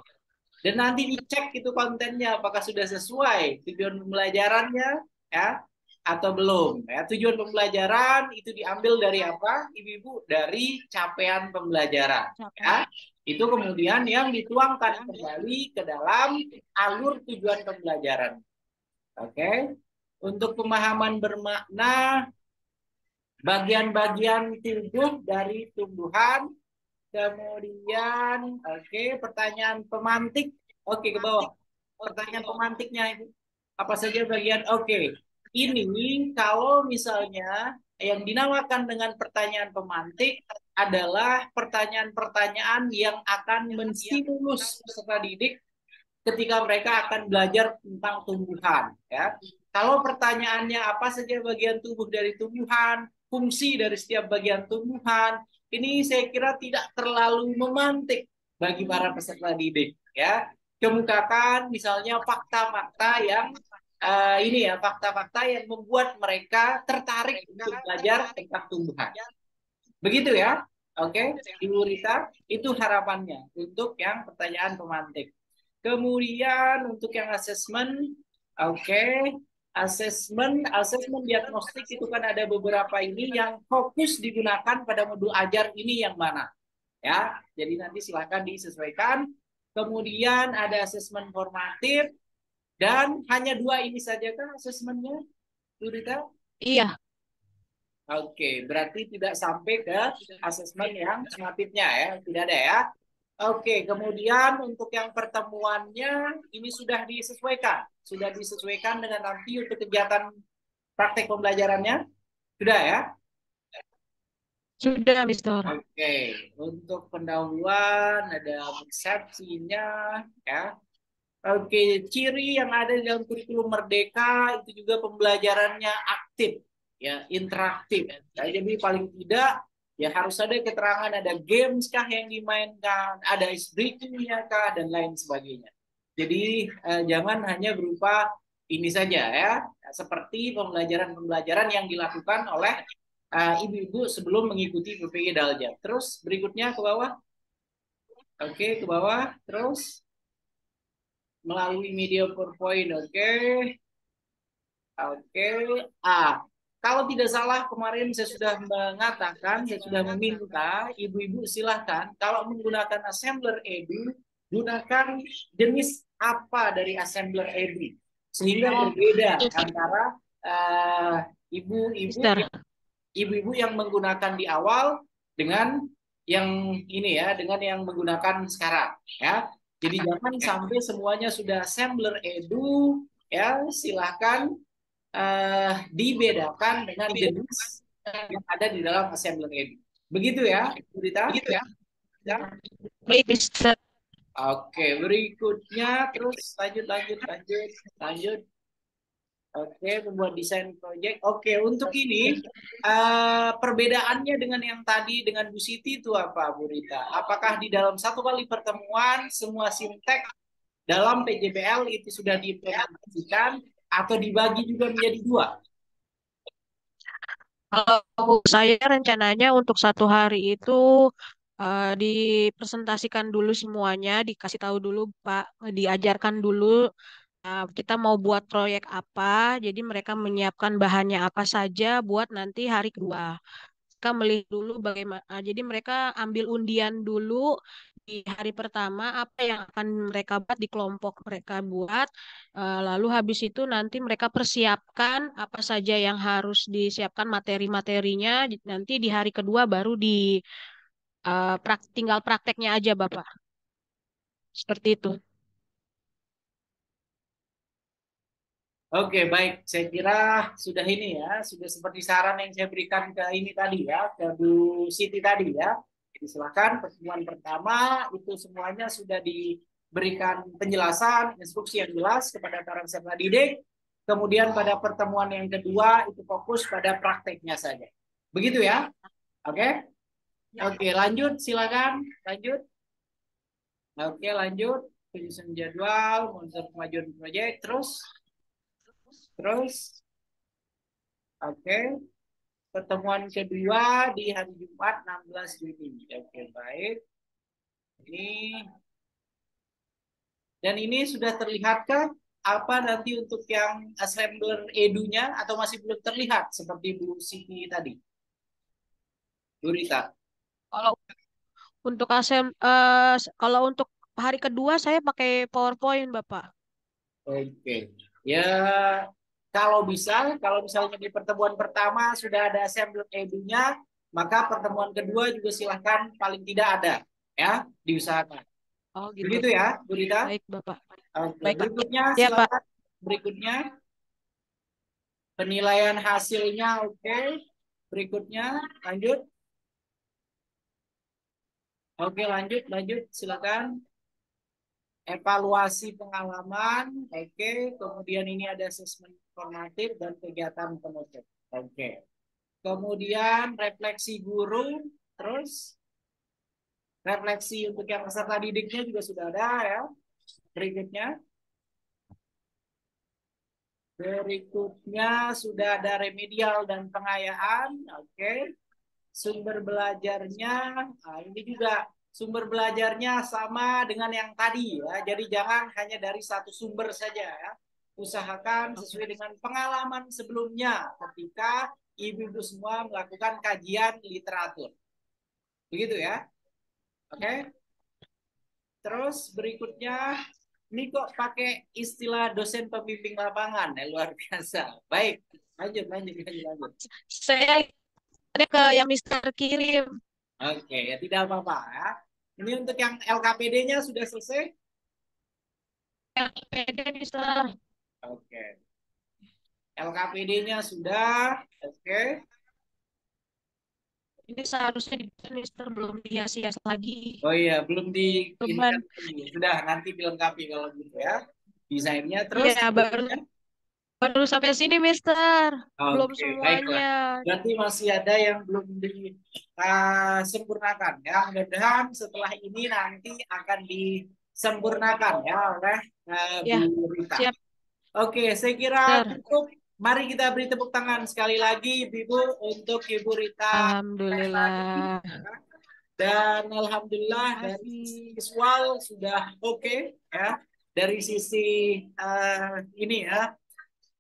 Dan nanti dicek itu kontennya apakah sudah sesuai tujuan pembelajarannya ya atau belum ya. Tujuan pembelajaran itu diambil dari apa, Ibu-ibu? Dari capaian pembelajaran ya. Itu kemudian yang dituangkan kembali ke dalam alur tujuan pembelajaran. Untuk pemahaman bermakna bagian-bagian tubuh dari tumbuhan, kemudian pertanyaan pemantik, ke bawah. Pertanyaan pemantiknya itu apa saja bagian? Ini kalau misalnya yang dinamakan dengan pertanyaan pemantik adalah pertanyaan-pertanyaan yang akan menstimulus peserta didik ketika mereka akan belajar tentang tumbuhan ya. Kalau pertanyaannya apa saja bagian tubuh dari tumbuhan, fungsi dari setiap bagian tumbuhan, ini saya kira tidak terlalu memantik bagi para peserta didik ya. Kemukakan misalnya fakta-fakta yang fakta-fakta yang membuat mereka tertarik untuk belajar tentang tumbuhan. Begitu ya. Ibu Rita, itu harapannya untuk yang pertanyaan pemantik. Kemudian untuk yang asesmen, asesmen diagnostik itu kan ada beberapa ini yang fokus digunakan pada modul ajar ini yang mana ya. Jadi nanti silakan disesuaikan. Kemudian ada asesmen formatif dan hanya 2 ini saja kan asesmennya, Bu Rita? Iya. Berarti tidak sampai ke asesmen yang sumatifnya ya, tidak ada ya. Kemudian untuk yang pertemuannya ini sudah disesuaikan dengan nanti untuk kegiatan praktek pembelajarannya? Sudah ya? Sudah, Mister. Oke, untuk pendahuluan ada persepsinya ya. Oke, ciri yang ada di dalam kurikulum Merdeka itu juga pembelajarannya aktif, ya, interaktif. Ya, jadi paling tidak ya harus ada keterangan, ada games kah yang dimainkan, ada icebreaking-nya kah dan lain sebagainya. Jadi jangan hanya berupa ini saja ya, seperti pembelajaran-pembelajaran yang dilakukan oleh ibu-ibu sebelum mengikuti PPG Dalja. Terus berikutnya ke bawah. Oke, ke bawah. Terus melalui media PowerPoint. Oke. Oke. Kalau tidak salah kemarin saya sudah mengatakan, saya sudah meminta ibu-ibu silahkan kalau menggunakan assembler edu, gunakan jenis apa dari assembler edu sehingga berbeda antara ibu-ibu yang menggunakan di awal dengan yang ini ya, dengan yang menggunakan sekarang ya. Jadi jangan sampai semuanya sudah assembler edu ya, silahkan dibedakan dengan jenis yang ada di dalam assembler edu. Begitu ya, Bu Rita? Begitu ya. Baik, Mister. Oke, berikutnya terus lanjut. Oke, membuat desain project. Oke, untuk ini perbedaannya dengan yang tadi dengan Bu Siti itu apa, Bu Rita? Apakah di dalam satu kali pertemuan semua sintek dalam PJBL itu sudah diimplementasikan atau dibagi juga menjadi dua? Kalau saya rencananya untuk satu hari itu dipresentasikan dulu semuanya, dikasih tahu dulu Pak, diajarkan dulu kita mau buat proyek apa, jadi mereka menyiapkan bahannya apa saja buat nanti hari kedua. Mereka melihat dulu bagaimana, jadi mereka ambil undian dulu di hari pertama apa yang akan mereka buat di kelompok mereka buat, lalu habis itu nanti mereka persiapkan apa saja yang harus disiapkan materi-materinya, nanti di hari kedua baru tinggal prakteknya aja Bapak, seperti itu. Oke, baik. Saya kira sudah ini ya, sudah seperti saran yang saya berikan ke ini tadi ya, ke Bu Siti tadi ya. Jadi silakan pertemuan pertama itu semuanya sudah diberikan penjelasan, instruksi yang jelas kepada para peserta didik. Kemudian pada pertemuan yang kedua itu fokus pada prakteknya saja. Begitu ya? Oke? Oke, lanjut silakan, lanjut. Oke, lanjut. Penyusun jadwal, monitor kemajuan proyek, terus. Oke. Pertemuan kedua di hari Jumat 16 Juni. Oke, baik. Dan ini sudah terlihatkah apa nanti untuk yang assembler edunya atau masih belum terlihat seperti Bu Siti tadi? Bu Rita. Kalau untuk hari kedua saya pakai PowerPoint, Bapak. Oke. Ya, kalau misalnya di pertemuan pertama sudah ada assembler edunya, maka pertemuan kedua juga silahkan paling tidak ada, ya, diusahakan. Oh, gitu. Begitu ya, Bu Rita? Baik, Bapak. Oke. Baik, Berikutnya ya, silakan. Pak. Berikutnya penilaian hasilnya, oke. Berikutnya lanjut. Oke, lanjut, silakan. Evaluasi pengalaman, oke. Kemudian ini ada asesmen formatif dan kegiatan penutup, oke. Kemudian refleksi guru, terus refleksi untuk yang peserta didiknya juga sudah ada ya. Berikutnya sudah ada remedial dan pengayaan, oke. Sumber belajarnya, ini juga sumber belajarnya sama dengan yang tadi ya. Jadi jangan hanya dari satu sumber saja ya. Usahakan sesuai dengan pengalaman sebelumnya ketika ibu-ibu semua melakukan kajian literatur. Begitu ya. Oke. Terus berikutnya, ini kok pakai istilah dosen pembimbing lapangan ya, luar biasa. Baik, lanjut. Saya ada ke yang Mister kirim. Oke, ya tidak apa-apa ya. Ini untuk yang LKPD-nya sudah selesai? LKPD, Mister. Oke. LKPD-nya sudah. Oke. Ini seharusnya di Mister belum dihias-hias lagi. Oh iya, belum di Beban. sudah nanti dilengkapi kalau gitu ya. Desainnya terus. Iya, baru sampai sini, Mister. Belum Oke, baiklah. semuanya. Berarti masih ada yang belum disempurnakan ya. Mudah-mudahan setelah ini nanti akan disempurnakan ya oleh Ya, Bu Rita. siap. Oke, saya kira Mister. cukup. Mari kita beri tepuk tangan sekali lagi, Ibu, untuk Ibu Rita. Alhamdulillah. Dan alhamdulillah dari visual sudah oke ya. Dari sisi ini ya,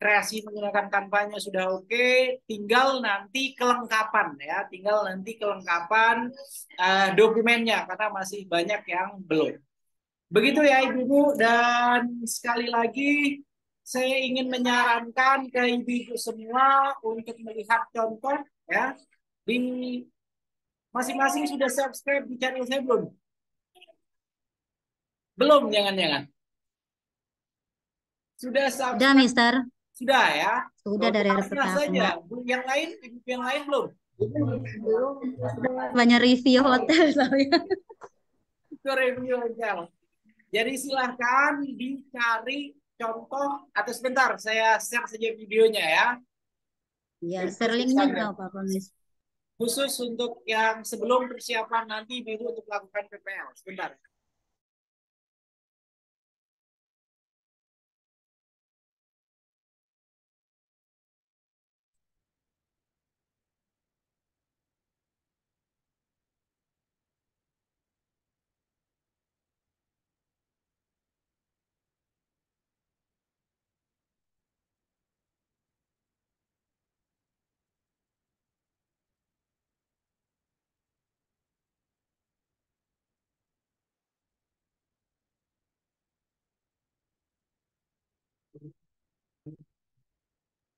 kreasi menggunakan kampanye sudah oke. Tinggal nanti kelengkapan ya, dokumennya karena masih banyak yang belum. Begitu ya Ibu-ibu, dan sekali lagi saya ingin menyarankan ke Ibu-ibu semua untuk melihat contoh ya. Di masing-masing sudah subscribe di channel saya belum? Belum, jangan-jangan. Sudah subscribe? Sudah, Mister. Sudah ya? Sudah dari hari Pastilah pertama. saja. Yang lain, Ibu yang lain belum? Banyak review hotel saya. Itu review hotel. Jadi silahkan dicari contoh atau sebentar saya share saja videonya ya. Ya, share linknya nggak apa-apa, Miss. Khusus untuk yang sebelum persiapan nanti Ibu untuk melakukan PPL. Sebentar.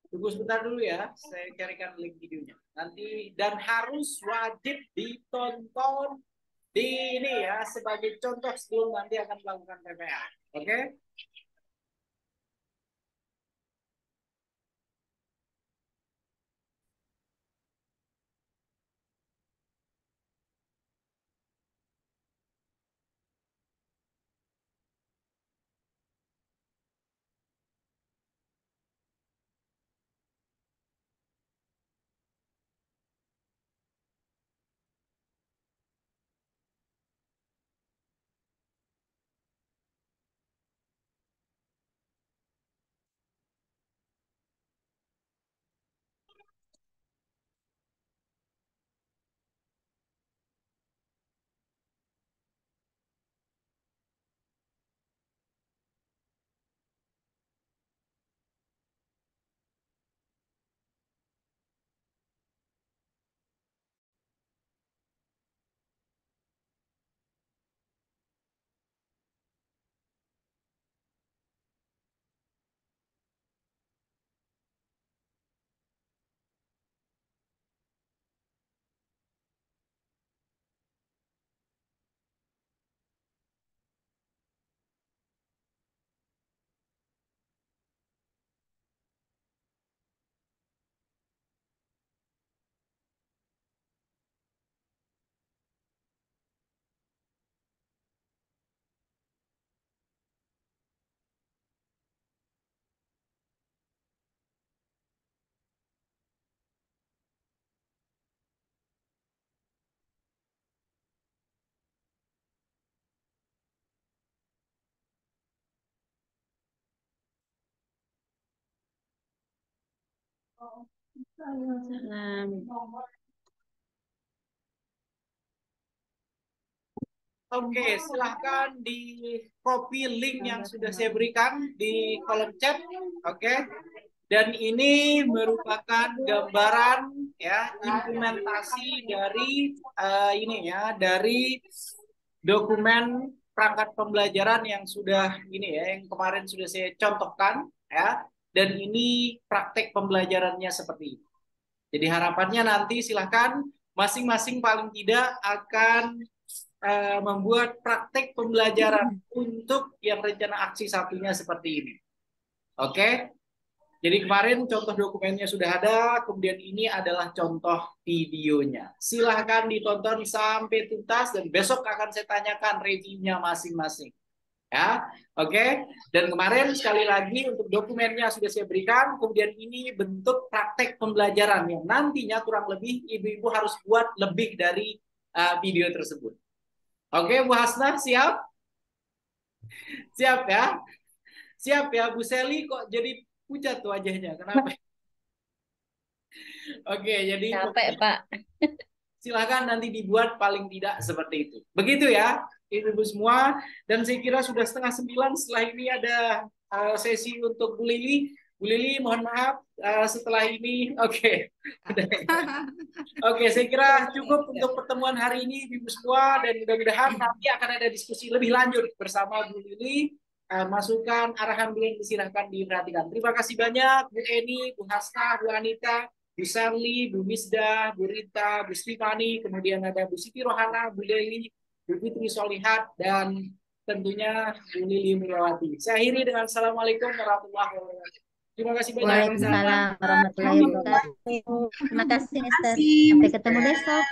Tunggu sebentar dulu ya, saya carikan link videonya. Nanti dan harus wajib ditonton di ini ya sebagai contoh sebelum nanti akan melakukan PPL. Oke? Oke, silahkan di copy link yang sudah saya berikan di kolom chat. Oke. Dan ini merupakan gambaran ya implementasi dari ini ya dari dokumen perangkat pembelajaran yang sudah ini ya yang kemarin sudah saya contohkan ya. Dan ini praktek pembelajarannya seperti ini. Jadi harapannya nanti silahkan masing-masing paling tidak akan membuat praktek pembelajaran untuk yang rencana aksi satunya seperti ini. Oke? Jadi kemarin contoh dokumennya sudah ada, kemudian ini adalah contoh videonya. Silahkan ditonton sampai tuntas dan besok akan saya tanyakan reviewnya masing-masing. Ya, oke. Dan kemarin sekali lagi untuk dokumennya sudah saya berikan, kemudian ini bentuk praktek pembelajaran yang nantinya kurang lebih ibu-ibu harus buat lebih dari video tersebut. Oke, Bu Hasna siap? Siap ya? Siap ya, Bu Seli kok jadi pucat tuh wajahnya. Kenapa? Oke, jadi Capek, Pak. silakan nanti dibuat paling tidak seperti itu. Begitu ya, ibu-ibu semua. Dan saya kira sudah 8:30. Setelah ini ada sesi untuk Bu Lili. Bu Lili, mohon maaf setelah ini. Oke. Oke, saya kira cukup untuk pertemuan hari ini, ibu semua. Dan mudah-mudahan nanti akan ada diskusi lebih lanjut bersama Bu Lili. Masukan, arahan beliau disilahkan diperhatikan. Terima kasih banyak Bu Eni, Bu Hasna, Bu Anita, Bu Sarli, Bu Misda, Bu Rita, Bu Stefani, kemudian ada Bu Siti Rohana, Bu Leli, Bu Fitri Solihat, dan tentunya Bu Lili Mulyawati. Saya akhiri dengan Assalamualaikum warahmatullahi wabarakatuh. Terima kasih banyak. Waalaikumsalam warahmatullahi wabarakatuh. Terima kasih, Mister. Sampai ketemu besok.